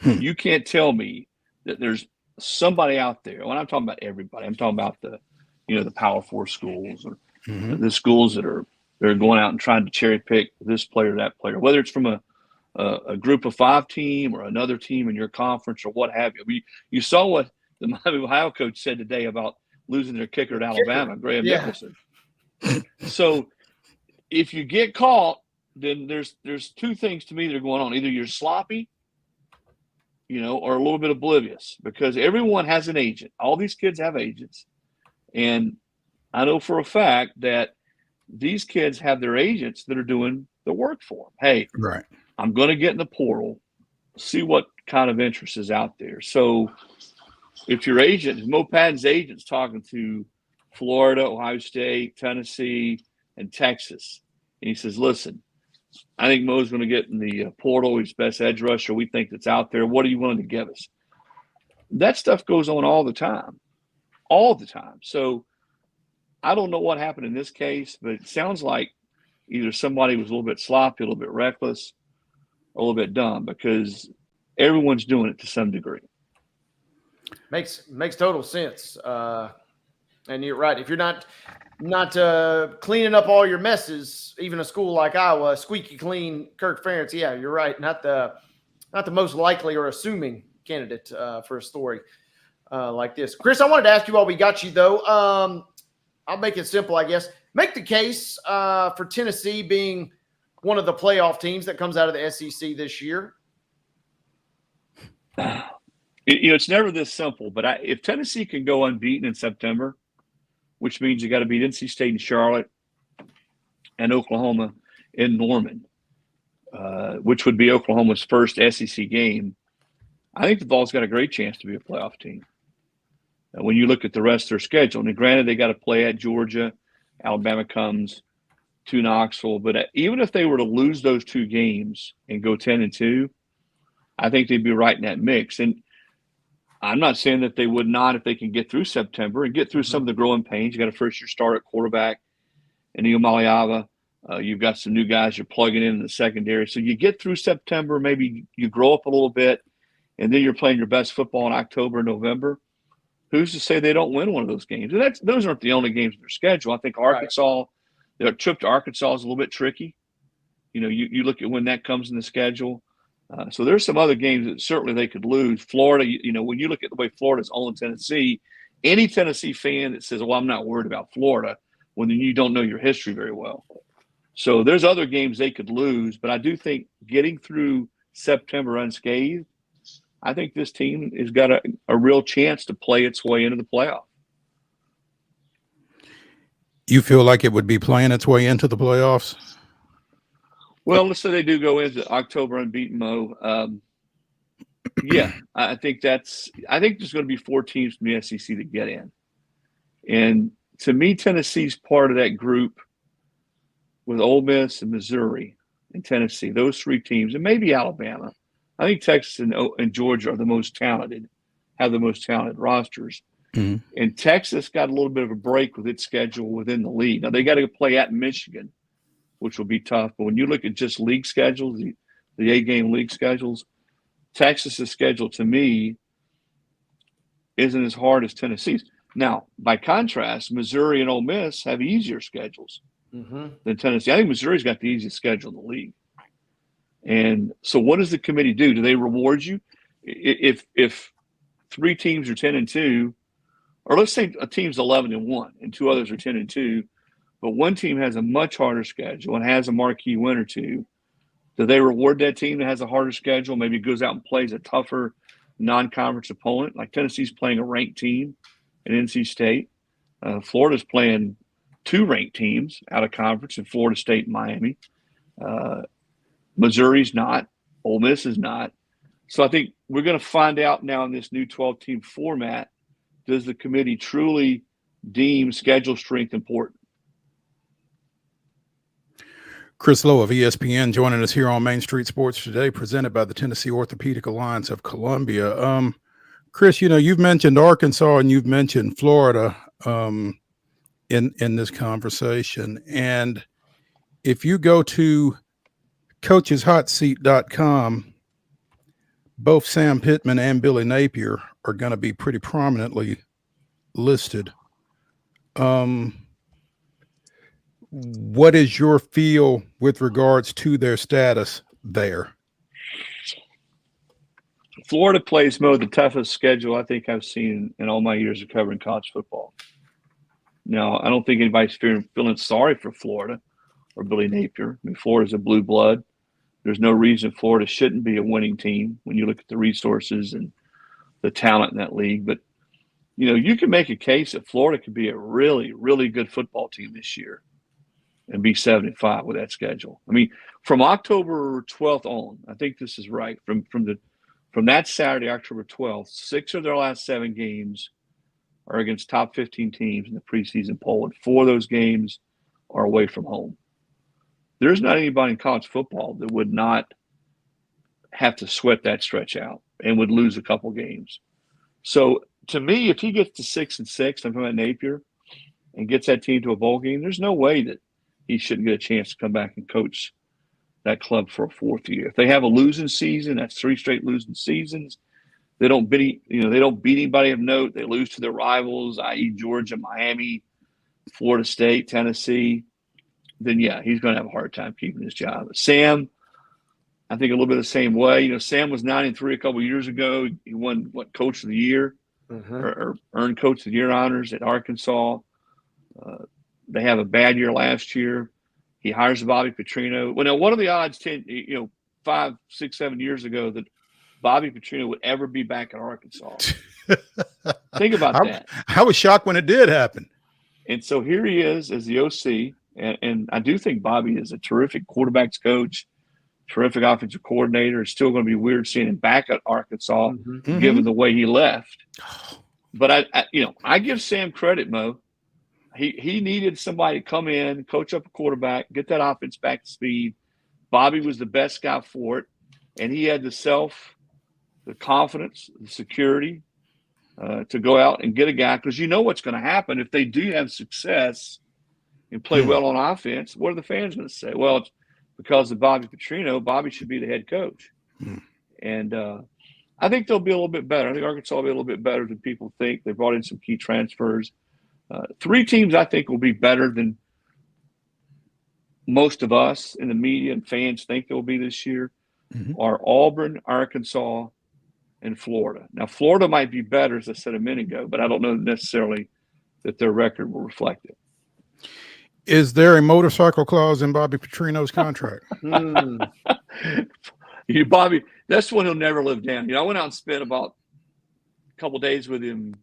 M: You can't tell me that there's somebody out there. When I'm talking about everybody, I'm talking about the Power 4 schools, or the schools that are going out and trying to cherry pick this player, that player, whether it's from a group of 5 team or another team in your conference or what have you. You saw what the Miami Ohio coach said today about losing their kicker at Alabama, Graham Nicholson. So if you get caught, then there's 2 things to me that are going on. Either you're sloppy, or a little bit oblivious, because everyone has an agent. All these kids have agents. And I know for a fact that these kids have their agents that are doing the work for them. Hey, I'm going to get in the portal, see what kind of interest is out there. So if your agent, Mo Patton's agent's talking to Florida, Ohio State, Tennessee, and Texas, and he says, listen, I think Mo's going to get in the portal. He's best edge rusher we think that's out there. What are you willing to give us? That stuff goes on all the time. So I don't know what happened in this case, but it sounds like either somebody was a little bit sloppy, a little bit reckless, a little bit dumb, because everyone's doing it to some degree.
B: Makes total sense. And you're right. If you're not cleaning up all your messes, even a school like Iowa, squeaky clean Kirk Ferentz, yeah, you're right. Not the most likely or assuming candidate for a story like this. Chris, I wanted to ask you while we got you, though. I'll make it simple, I guess. Make the case for Tennessee being one of the playoff teams that comes out of the SEC this year.
M: It's never this simple, but if Tennessee can go unbeaten in September, which means you got to beat NC State and Charlotte and Oklahoma in Norman, which would be Oklahoma's first SEC game, I think the Vols got a great chance to be a playoff team. When you look at the rest of their schedule, and granted they got to play at Georgia, Alabama comes to Knoxville, but even if they were to lose those 2 games and go 10-2, I think they'd be right in that mix. And I'm not saying that they would not if they can get through September and get through some of the growing pains. You got a first-year start at quarterback, and Maliava. You've got some new guys you're plugging in the secondary. So you get through September, maybe you grow up a little bit, and then you're playing your best football in October and November. Who's to say they don't win one of those games? And those aren't the only games in their schedule. I think Arkansas, their trip to Arkansas is a little bit tricky. You look at when that comes in the schedule. So there's some other games that certainly they could lose. Florida, when you look at the way Florida's on Tennessee, any Tennessee fan that says, well, I'm not worried about Florida, when you don't know your history very well. So there's other games they could lose, but I do think getting through September unscathed, I think this team has got a real chance to play its way into the playoff.
A: You feel like it would be playing its way into the playoffs?
M: Well, let's say they do go into October unbeaten, Mo. Yeah, I think there's going to be 4 teams from the SEC that get in. And to me, Tennessee's part of that group with Ole Miss and Missouri and Tennessee, those 3 teams, and maybe Alabama. I think Texas and Georgia are the most talented, have the most talented rosters. Mm-hmm. And Texas got a little bit of a break with its schedule within the league. Now, they got to play at Michigan, which will be tough. But when you look at just league schedules, the 8-game league schedules, Texas's schedule to me isn't as hard as Tennessee's. Now, by contrast, Missouri and Ole Miss have easier schedules than Tennessee. I think Missouri's got the easiest schedule in the league. And so what does the committee do? Do they reward you? If 3 teams are 10-2, or let's say a team's 11-1 and 2 others are 10-2, but one team has a much harder schedule and has a marquee win or 2, do they reward that team that has a harder schedule? Maybe goes out and plays a tougher non-conference opponent, like Tennessee's playing a ranked team at NC State. Florida's playing 2 ranked teams out of conference in Florida State and Miami. Missouri's not. Ole Miss is not. So I think we're going to find out now in this new 12-team format, does the committee truly deem schedule strength important?
A: Chris Lowe of ESPN joining us here on Main Street Sports Today, presented by the Tennessee Orthopedic Alliance of Columbia. Chris, you've mentioned Arkansas and you've mentioned Florida in this conversation. And if you go to coacheshotseat.com, both Sam Pittman and Billy Napier are going to be pretty prominently listed. What is your feel with regards to their status there?
M: Florida plays, Mo, the toughest schedule I think I've seen in all my years of covering college football. Now, I don't think anybody's feeling sorry for Florida or Billy Napier. I mean, Florida's a blue blood. There's no reason Florida shouldn't be a winning team when you look at the resources and the talent in that league. But, you can make a case that Florida could be a really, really good football team this year and be 7-5 with that schedule. I mean, from October 12th on, I think this is right, from that Saturday, October 12th, 6 of their last 7 games are against top 15 teams in the preseason poll, and 4 of those games are away from home. There's not anybody in college football that would not have to sweat that stretch out and would lose a couple games. So to me, if he gets to 6-6, I'm talking about Napier, and gets that team to a bowl game, there's no way that he shouldn't get a chance to come back and coach that club for a fourth year. If they have a losing season, that's 3 straight losing seasons. They don't beat anybody of note. They lose to their rivals, i.e. Georgia, Miami, Florida State, Tennessee. Then yeah, he's going to have a hard time keeping his job. Sam, I think a little bit the same way. Sam was 9-3 a couple of years ago. He won Coach of the Year or earned Coach of the Year honors at Arkansas. They have a bad year last year. He hires Bobby Petrino. Well, now, what are the odds 5, 6, 7 years ago that Bobby Petrino would ever be back at Arkansas? Think about that.
A: I was shocked when it did happen.
M: And so here he is as the OC. And I do think Bobby is a terrific quarterbacks coach, terrific offensive coordinator. It's still going to be weird seeing him back at Arkansas, given the way he left. But I give Sam credit, Mo. He needed somebody to come in, coach up a quarterback, get that offense back to speed. Bobby was the best guy for it, and he had the confidence, the security to go out and get a guy, because you know what's going to happen if they do have success and play well on offense. What are the fans going to say? Well, it's because of Bobby Petrino. Bobby should be the head coach. And I think they'll be a little bit better. I think Arkansas will be a little bit better than people think. They brought in some key transfers. 3 teams I think will be better than most of us in the media and fans think they'll be this year are Auburn, Arkansas, and Florida. Now, Florida might be better, as I said a minute ago, but I don't know necessarily that their record will reflect it.
A: Is there a motorcycle clause in Bobby Petrino's contract?
M: Bobby, that's one he'll never live down. I went out and spent about a couple days with him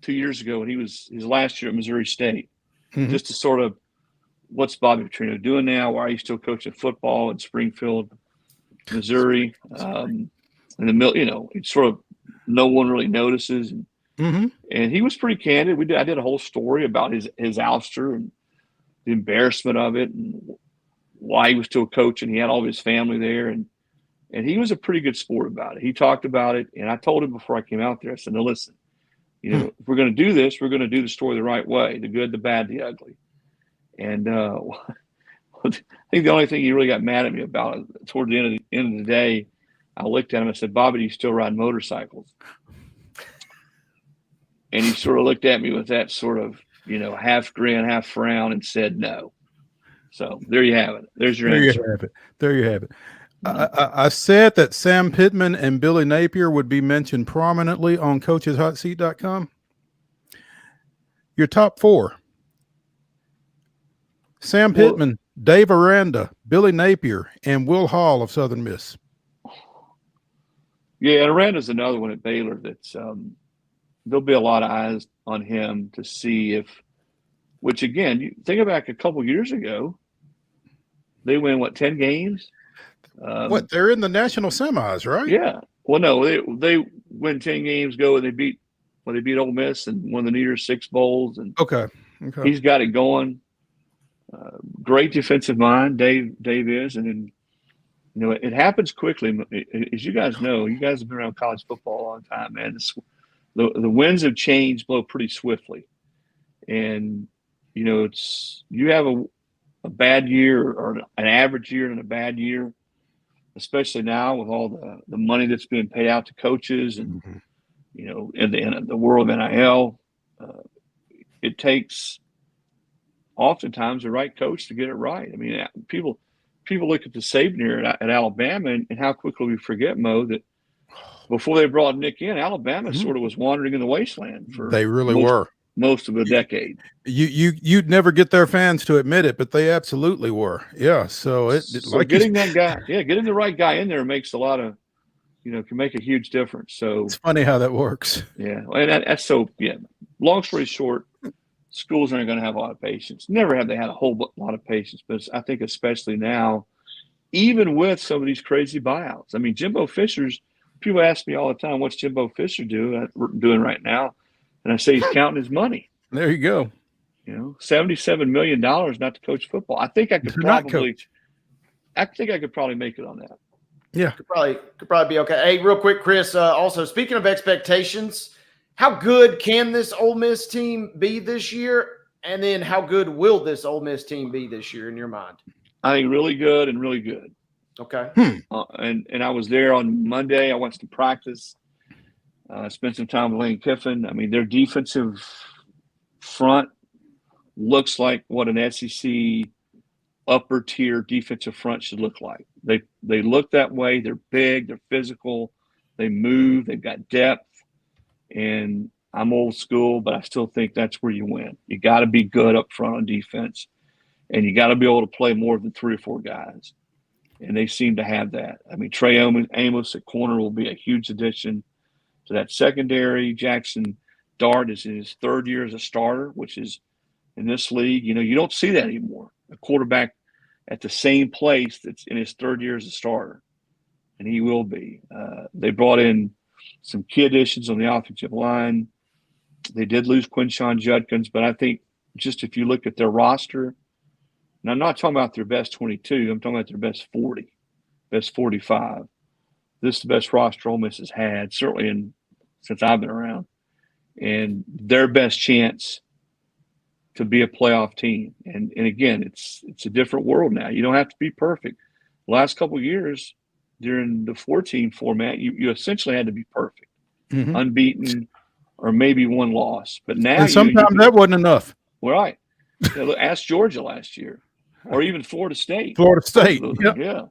M: 2 years ago when he was his last year at Missouri State, just to sort of, what's Bobby Petrino doing now? Why are you still coaching football in Springfield, Missouri? And it's sort of no one really notices. And he was pretty candid. I did a whole story about his ouster and the embarrassment of it and why he was still coaching. He had all of his family there, and he was a pretty good sport about it. He talked about it, and I told him before I came out there, I said, no, listen, if we're going to do this, we're going to do the story the right way, the good, the bad, the ugly. And I think the only thing he really got mad at me about it, toward the end of the day, I looked at him and said, Bobby, do you still ride motorcycles? And he sort of looked at me with that sort of, half grin, half frown, and said no. So there you have it. There's your answer.
A: There you have it. I said that Sam Pittman and Billy Napier would be mentioned prominently on coacheshotseat.com. Your top 4. Sam Pittman, Dave Aranda, Billy Napier, and Will Hall of Southern Miss.
M: Yeah, and Aranda's another one at Baylor that's there'll be a lot of eyes on him to see which again, you think back a couple years ago, they win 10 games?
A: They're in the national semis, right?
M: Yeah. Well, no, they win 10 games, and they beat Ole Miss and won the New Year's 6 bowls. And
A: okay.
M: He's got it going. Great defensive mind, Dave is, and then it happens quickly. As you guys know, you guys have been around college football a long time, man. The winds of change blow pretty swiftly, and you have a bad year or an average year and a bad year, especially now with all the money that's being paid out to coaches and in the world of NIL. It takes oftentimes the right coach to get it right. I mean, people look at the Saban era at Alabama and how quickly we forget, Mo, that before they brought Nick in, Alabama sort of was wandering in the wasteland for most of a decade.
A: You'd never get their fans to admit it, but they absolutely were. Yeah. So
M: getting the right guy in there makes a lot of, can make a huge difference. So
A: it's funny how that works.
M: Yeah. And that's long story short, schools aren't going to have a lot of patience. Never have they had a whole lot of patience, but I think especially now, even with some of these crazy buyouts. I mean, Jimbo Fisher's, people ask me all the time, what's Jimbo Fisher doing right now? And I say he's counting his money.
A: There you go.
M: $77 million not to coach football. I think I could probably make it on that.
A: Yeah.
B: Could probably be okay. Hey, real quick, Chris, also speaking of expectations, how good can this Ole Miss team be this year? And then how good will this Ole Miss team be this year in your mind?
M: I think really good and really good.
B: Okay.
M: And I was there on Monday. I watched them practice. Spent some time with Lane Kiffin. I mean, their defensive front looks like what an SEC upper tier defensive front should look like. They look that way. They're big. They're physical. They move. They've got depth. And I'm old school, but I still think that's where you win. You got to be good up front on defense, and you got to be able to play more than 3 or 4 guys. And they seem to have that. I mean, Trey Amos at corner will be a huge addition to that secondary. Jackson Dart is in his 3rd year as a starter, which is in this league. You know, you don't see that anymore. A quarterback at the same place that's in his 3rd year as a starter, and he will be. They brought in some key additions on the offensive line. They did lose Quinshon Judkins, but I think just if you look at their roster, and I'm not talking about their best 22, I'm talking about their best 40, best 45. This is the best roster Ole Miss has had, certainly since I've been around, and their best chance to be a playoff team. And again, it's a different world now. You don't have to be perfect. The last couple of years during the 14 format, you essentially had to be perfect, unbeaten, or maybe 1 loss. But now,
A: and sometimes that wasn't enough.
M: Right. Yeah, look, ask Georgia last year, or even Florida State.
A: Yep.
M: Yeah.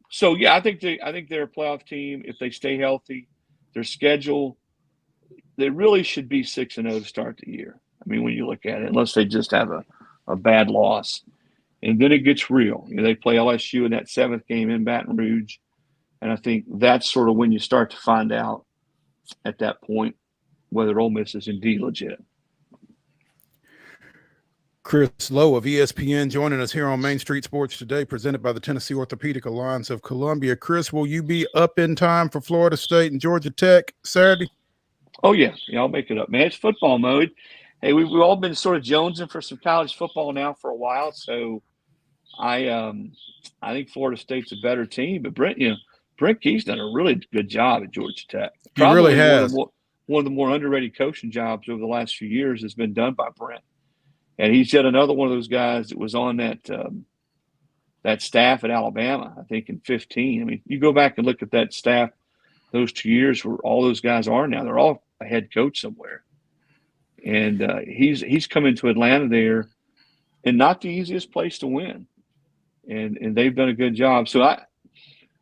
M: So yeah, I think they're a playoff team if they stay healthy. Their schedule, they really should be 6-0 to start the year. I mean, when you look at it, unless they just have a bad loss, and then it gets real. You know, they play LSU in that 7th game in Baton Rouge, and I think that's sort of when you start to find out at that point whether Ole Miss is indeed legit.
A: Chris Lowe of ESPN joining us here on Main Street Sports Today, presented by the Tennessee Orthopedic Alliance of Columbia. Chris, will you be up in time for Florida State and Georgia Tech Saturday?
M: Oh, yeah. I'll make it up, man. It's football mode. Hey, we've all been sort of jonesing for some college football now for a while, so I think Florida State's a better team. But Brent Key's done a really good job at Georgia Tech.
A: Probably he really has.
M: One of the more underrated coaching jobs over the last few years has been done by Brent. And he's yet another one of those guys that was on that staff at Alabama, I think, in 2015. I mean, you go back and look at that staff those 2 years where all those guys are now. They're all a head coach somewhere. And he's come into Atlanta there, and not the easiest place to win. And they've done a good job. So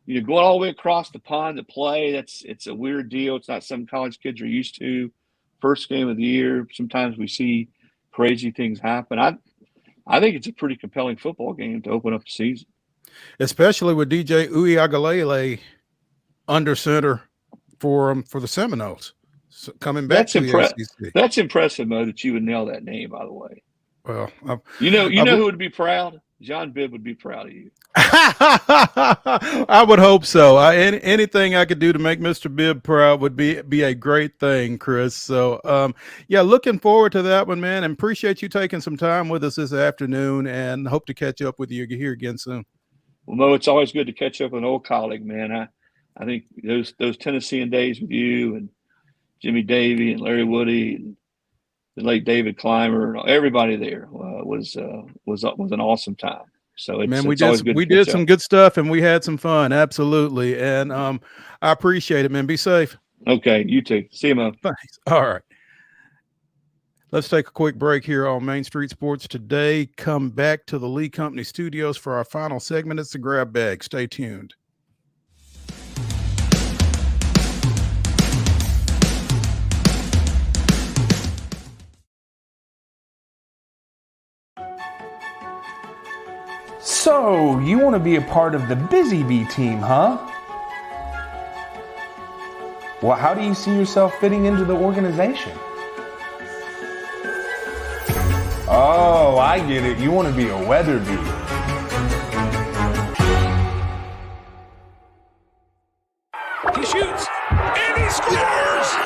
M: going all the way across the pond to play, it's a weird deal. It's not something college kids are used to. First game of the year, sometimes we see crazy things happen. I think it's a pretty compelling football game to open up the season,
A: especially with DJ Uiagalelei under center for the Seminoles coming back.
M: That's impressive, Mo, that you would nail that name. By the way,
A: well,
M: you know who would be proud? John Bibb would be proud of you.
A: I would hope so. Anything I could do to make Mr. Bibb proud would be a great thing, Chris. So, looking forward to that one, man, and appreciate you taking some time with us this afternoon, and hope to catch up with you here again soon.
M: Well, Mo, it's always good to catch up with an old colleague, man. I think those Tennessean days with you and Jimmy Davey and Larry Woody and the late David Clymer, everybody there was an awesome time. So
A: we did some good stuff and we had some fun. Absolutely. And I appreciate it, man. Be safe.
M: Okay. You too. See you, Mo.
A: Thanks. All right. Let's take a quick break here on Main Street Sports Today. Come back to the Lee Company studios for our final segment. It's the Grab Bag. Stay tuned.
N: So, you want to be a part of the Busy Bee team, huh? Well, how do you see yourself fitting into the organization? Oh, I get it. You want to be a weather bee.
D: He shoots, and he scores!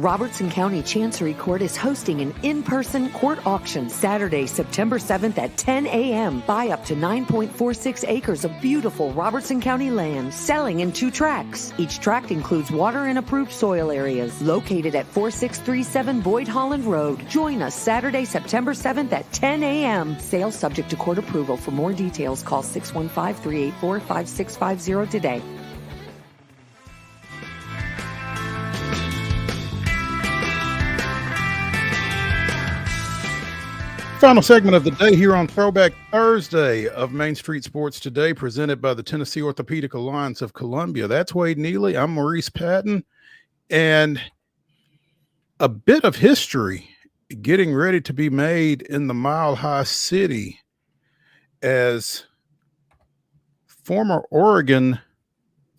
L: Robertson County Chancery Court is hosting an in-person court auction Saturday, September 7th at 10 a.m. Buy up to 9.46 acres of beautiful Robertson County land, selling in 2 tracts. Each tract includes water and approved soil areas. Located at 4637 Boyd Holland Road. Join us Saturday, September 7th at 10 a.m. Sales subject to court approval. For more details, call 615-384-5650 today.
A: Final segment of the day here on Throwback Thursday of Main Street Sports Today, presented by the Tennessee Orthopedic Alliance of Columbia. That's Wade Neely. I'm Maurice Patton. And a bit of history getting ready to be made in the Mile High City as former Oregon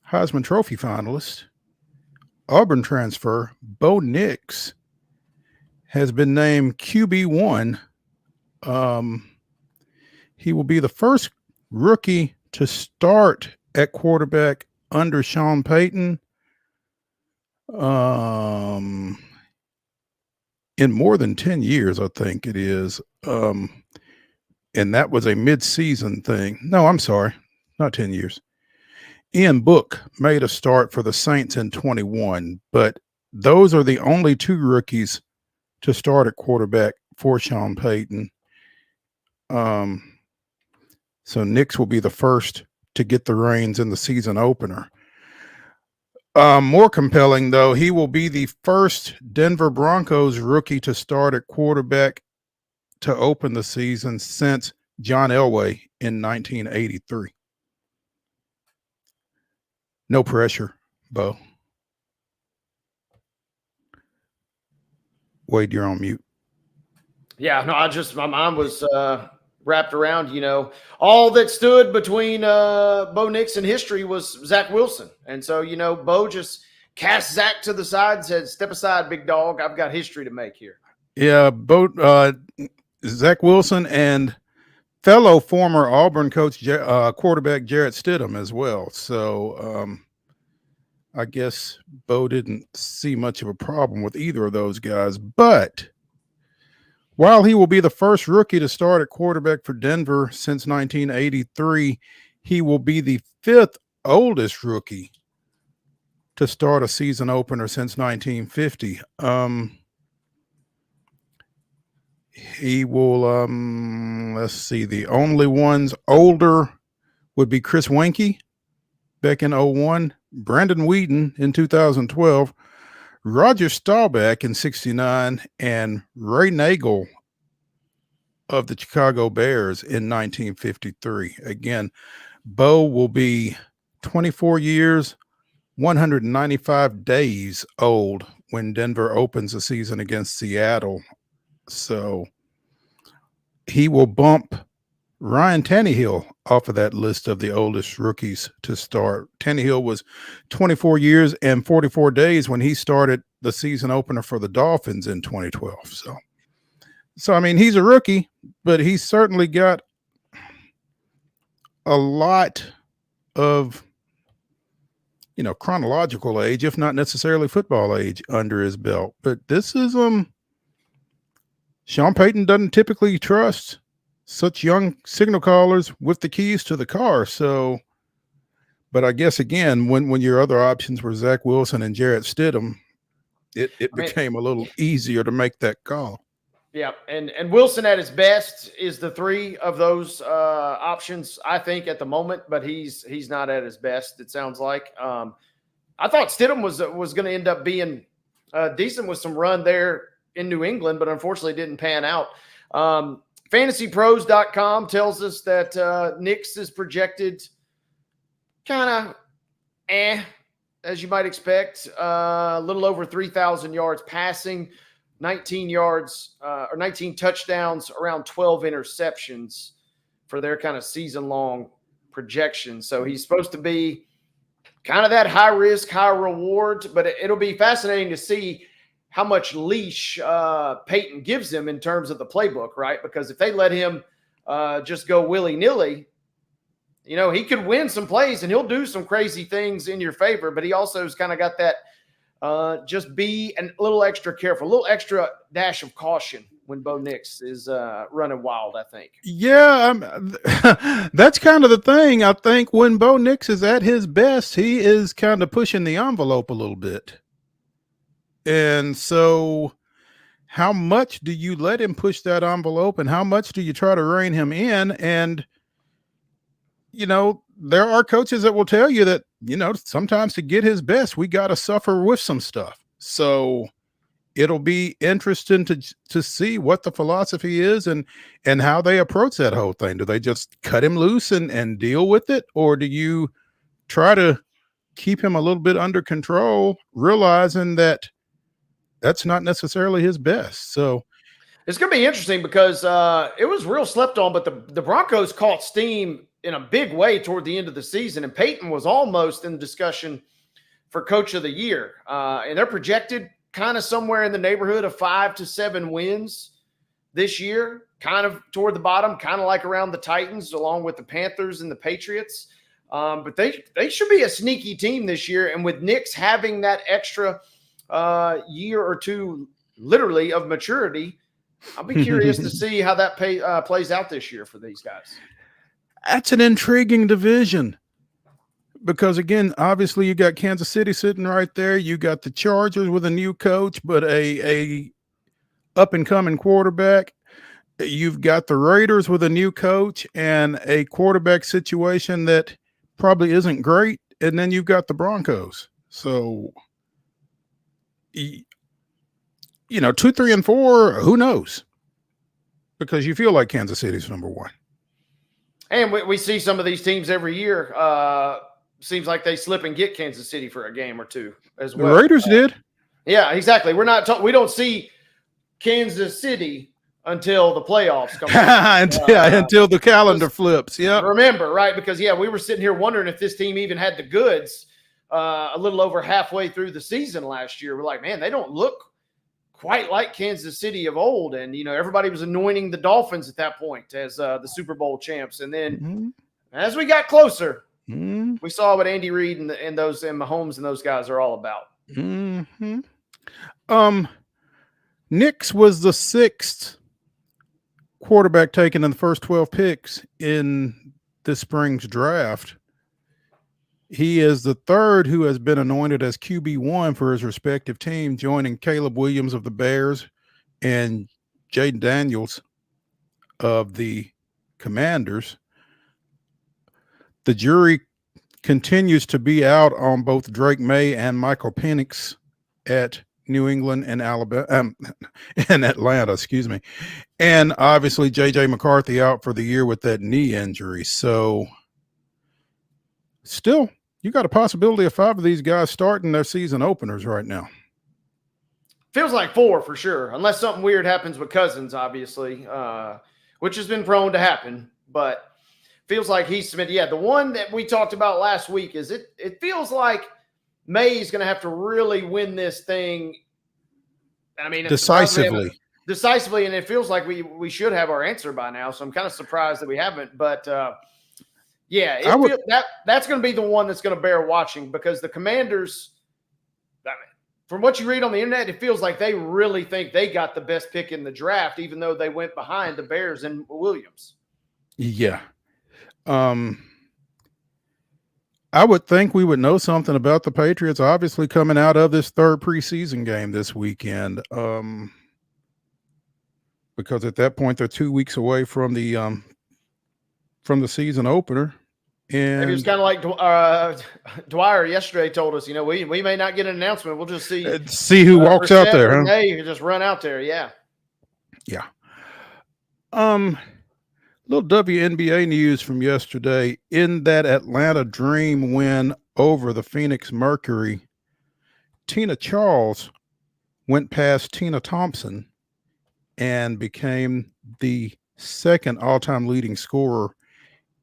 A: Heisman Trophy finalist, Auburn transfer, Bo Nix, has been named QB1. He will be the first rookie to start at quarterback under Sean Payton in more than 10 years, I think it is. And that was a mid-season thing. No, I'm sorry, not 10 years. Ian Book made a start for the Saints in 21, but those are the only 2 rookies to start at quarterback for Sean Payton. So Nix will be the first to get the reins in the season opener. More compelling, though, he will be the first Denver Broncos rookie to start at quarterback to open the season since John Elway in 1983. No pressure, Bo. Wade, you're on mute.
B: Yeah, no, my mind was wrapped around, all that stood between Bo Nix and history was Zach Wilson. And so, Bo just cast Zach to the side and said, step aside, big dog. I've got history to make here.
A: Yeah, Zach Wilson and fellow former Auburn coach, quarterback Jarrett Stidham as well. So I guess Bo didn't see much of a problem with either of those guys. But while he will be the first rookie to start at quarterback for Denver since 1983, he will be the 5th oldest rookie to start a season opener since 1950. He will, let's see, the only ones older would be Chris Weinke back in 01, Brandon Whedon in 2012, Roger Staubach in 69, and Ray Nagel of the Chicago Bears in 1953. Again, Bo will be 24 years, 195 days old when Denver opens the season against Seattle. So he will bump Ryan Tannehill off of that list of the oldest rookies to start. Tannehill was 24 years and 44 days when he started the season opener for the Dolphins in 2012. So I mean, he's a rookie, but he's certainly got a lot of, chronological age, if not necessarily football age, under his belt. But this is Sean Payton doesn't typically trust such young signal callers with the keys to the car. So, but I guess again, when your other options were Zach Wilson and Jarrett Stidham, it became a little easier to make that call.
B: Yeah, and Wilson at his best is the 3 of those options, I think, at the moment, but he's not at his best, it sounds like. I thought Stidham was going to end up being decent with some run there in New England, but unfortunately didn't pan out. FantasyPros.com tells us that Nix is projected kind of as you might expect, a little over 3,000 yards passing, 19 touchdowns, around 12 interceptions for their kind of season-long projection. So he's supposed to be kind of that high risk, high reward, but it'll be fascinating to see how much leash Peyton gives him in terms of the playbook, right? Because if they let him just go willy-nilly, he could win some plays and he'll do some crazy things in your favor, but he also has kind of got that just be a little extra careful, a little extra dash of caution when Bo Nix is running wild, I think.
A: Yeah, that's kind of the thing. I think when Bo Nix is at his best, he is kind of pushing the envelope a little bit. And so how much do you let him push that envelope, and how much do you try to rein him in? And, there are coaches that will tell you that, sometimes to get his best, we got to suffer with some stuff. So it'll be interesting to see what the philosophy is and how they approach that whole thing. Do they just cut him loose and deal with it? Or do you try to keep him a little bit under control, realizing that that's not necessarily his best? So
B: it's going to be interesting because it was real slept on, but the Broncos caught steam in a big way toward the end of the season, and Peyton was almost in the discussion for Coach of the Year. And they're projected kind of somewhere in the neighborhood of 5 to 7 wins this year, kind of toward the bottom, kind of like around the Titans, along with the Panthers and the Patriots. But they should be a sneaky team this year. And with Nix having that extra year or two, literally, of maturity, I'll be curious to see how that plays out this year for these guys.
A: That's an intriguing division because, again, obviously you got Kansas City sitting right there. You got the Chargers with a new coach, but a up-and-coming quarterback. You've got the Raiders with a new coach and a quarterback situation that probably isn't great. And then you've got the Broncos. So, 2, 3, and 4, who knows? Because you feel like Kansas City's number 1.
B: And we see some of these teams every year. Seems like they slip and get Kansas City for a game or two as well.
A: The Raiders did.
B: Yeah, exactly. We don't see Kansas City until the playoffs come
A: until the calendar flips. Yeah.
B: Remember, right? Because, we were sitting here wondering if this team even had the goods a little over halfway through the season last year. We're like, man, they don't look quite like Kansas City of old. And, everybody was anointing the Dolphins at that point as the Super Bowl champs. And then as we got closer, we saw what Andy Reid and Mahomes and those guys are all about.
A: Nix was the 6th quarterback taken in the first 12 picks in this spring's draft. He is the 3rd who has been anointed as QB1 for his respective team, joining Caleb Williams of the Bears and Jaden Daniels of the Commanders. The jury continues to be out on both Drake May and Michael Penix at New England and Alabama and Atlanta, excuse me. And obviously JJ McCarthy out for the year with that knee injury. So still, you got a possibility of 5 of these guys starting their season openers right now.
B: Feels like 4 for sure, unless something weird happens with Cousins, obviously, which has been prone to happen. But feels like he's submitted. Yeah, the one that we talked about last week is it feels like May's going to have to really win this thing. I mean,
A: decisively,
B: and it feels like we should have our answer by now. So I'm kind of surprised that we haven't. But that's going to be the one that's going to bear watching because the Commanders, from what you read on the internet, it feels like they really think they got the best pick in the draft, even though they went behind the Bears and Williams.
A: Yeah. I would think we would know something about the Patriots, obviously coming out of this 3rd preseason game this weekend. Because at that point they're 2 weeks away from the season opener. And
B: maybe it was kind of like Dwyer yesterday told us, we may not get an announcement. We'll just see
A: who walks out there. Huh?
B: You just run out there. Yeah.
A: Yeah. Little WNBA news from yesterday. In that Atlanta Dream win over the Phoenix Mercury, Tina Charles went past Tina Thompson and became the 2nd all-time leading scorer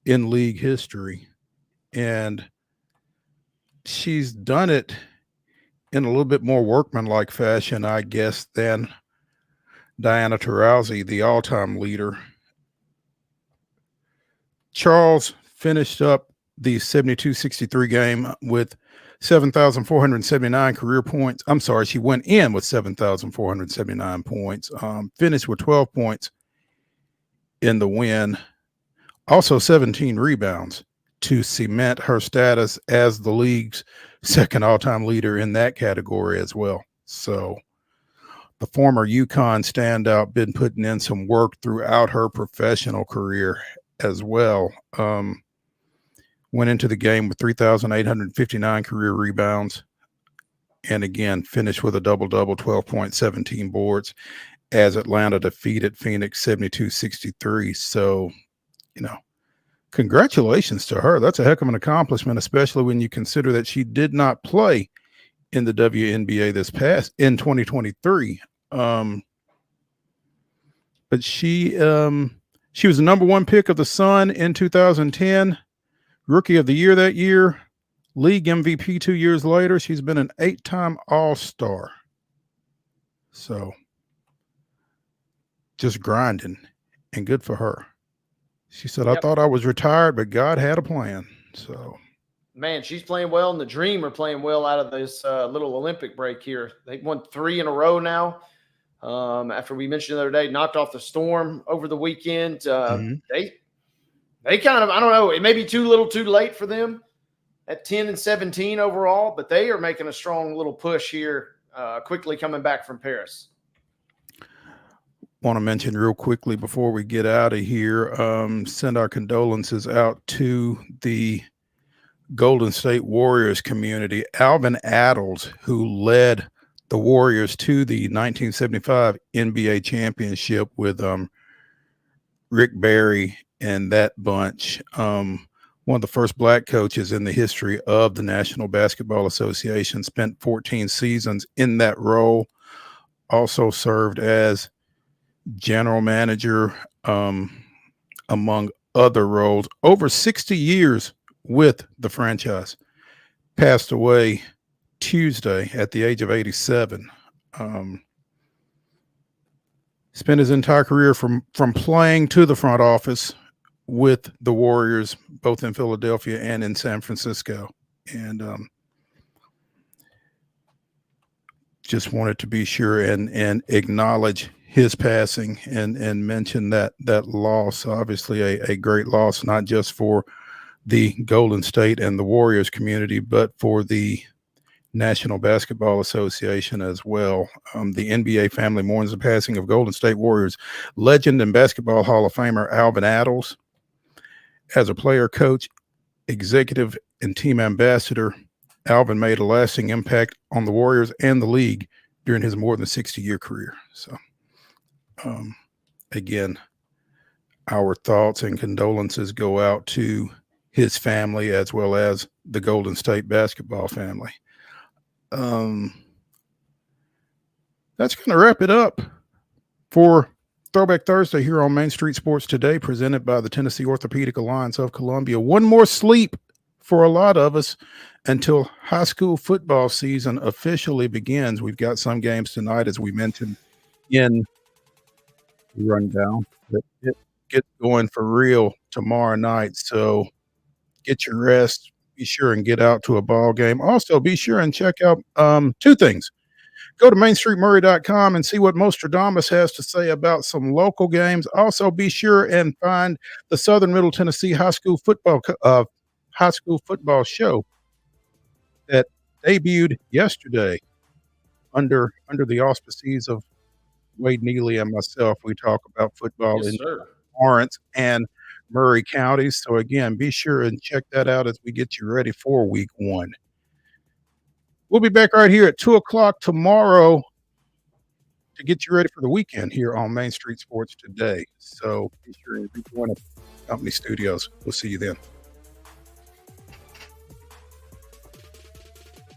A: in league history. And she's done it in a little bit more workmanlike fashion, I guess, than Diana Taurasi, the all-time leader. Charles finished up the 72-63 game with 7,479 career points. I'm sorry, she went in with 7,479 points. Finished with 12 points in the win. Also 17 rebounds to cement her status as the league's second all-time leader in that category as well. So the former UConn standout been putting in some work throughout her professional career as well. Went into the game with 3,859 career rebounds. And again, finished with a double-double, 12 points, 17 boards as Atlanta defeated Phoenix 72-63. So, congratulations to her. That's a heck of an accomplishment, especially when you consider that she did not play in the WNBA in 2023. But she was the number one pick of the Sun in 2010, Rookie of the Year that year, league MVP 2 years later. She's been an 8-time All-Star. So just grinding, and good for her. She said, I thought I was retired, but God had a plan. So,
B: man, she's playing well, and the Dream are playing well out of this little Olympic break here. They've won 3 in a row now. After we mentioned the other day, knocked off the Storm over the weekend. They kind of, I don't know, it may be too little too late for them at 10-17 overall, but they are making a strong little push here, quickly coming back from Paris.
A: Want to mention real quickly before we get out of here, send our condolences out to the Golden State Warriors community. Alvin Adels, who led the Warriors to the 1975 NBA championship with Rick Barry and that bunch. One of the first black coaches in the history of the National Basketball Association, spent 14 seasons in that role. Also served as general manager, among other roles. Over 60 years with the franchise. Passed away Tuesday at the age of 87. Spent his entire career from playing to the front office with the Warriors, both in Philadelphia and in San Francisco. And just wanted to be sure and acknowledge his passing and mention that loss. Obviously a great loss, not just for the Golden State and the Warriors community, but for the National Basketball Association as well. The NBA family mourns the passing of Golden State Warriors legend and Basketball Hall of Famer Alvin Adels. As a player, coach, executive, and team ambassador, Alvin made a lasting impact on the Warriors and the league during his more than 60-year career. So, again, our thoughts and condolences go out to his family as well as the Golden State basketball family. That's going to wrap it up for Throwback Thursday here on Main Street Sports Today, presented by the Tennessee Orthopedic Alliance of Columbia. One more sleep for a lot of us until high school football season officially begins. We've got some games tonight, as we mentioned in the rundown, that get going for real tomorrow night. So get your rest. Be sure and get out to a ball game. Also, be sure and check out 2 things. Go to mainstreetmurray.com and see what Mostradamus has to say about some local games. Also, be sure and find the Southern Middle Tennessee high school football show that debuted yesterday under the auspices of Wade Neely and myself. We talk about football in Lawrence and Murray counties. So again, be sure and check that out as we get you ready for week 1. We'll be back right here at 2:00 tomorrow to get you ready for the weekend here on Main Street Sports Today. So be sure and join us in the company studios. We'll see you then.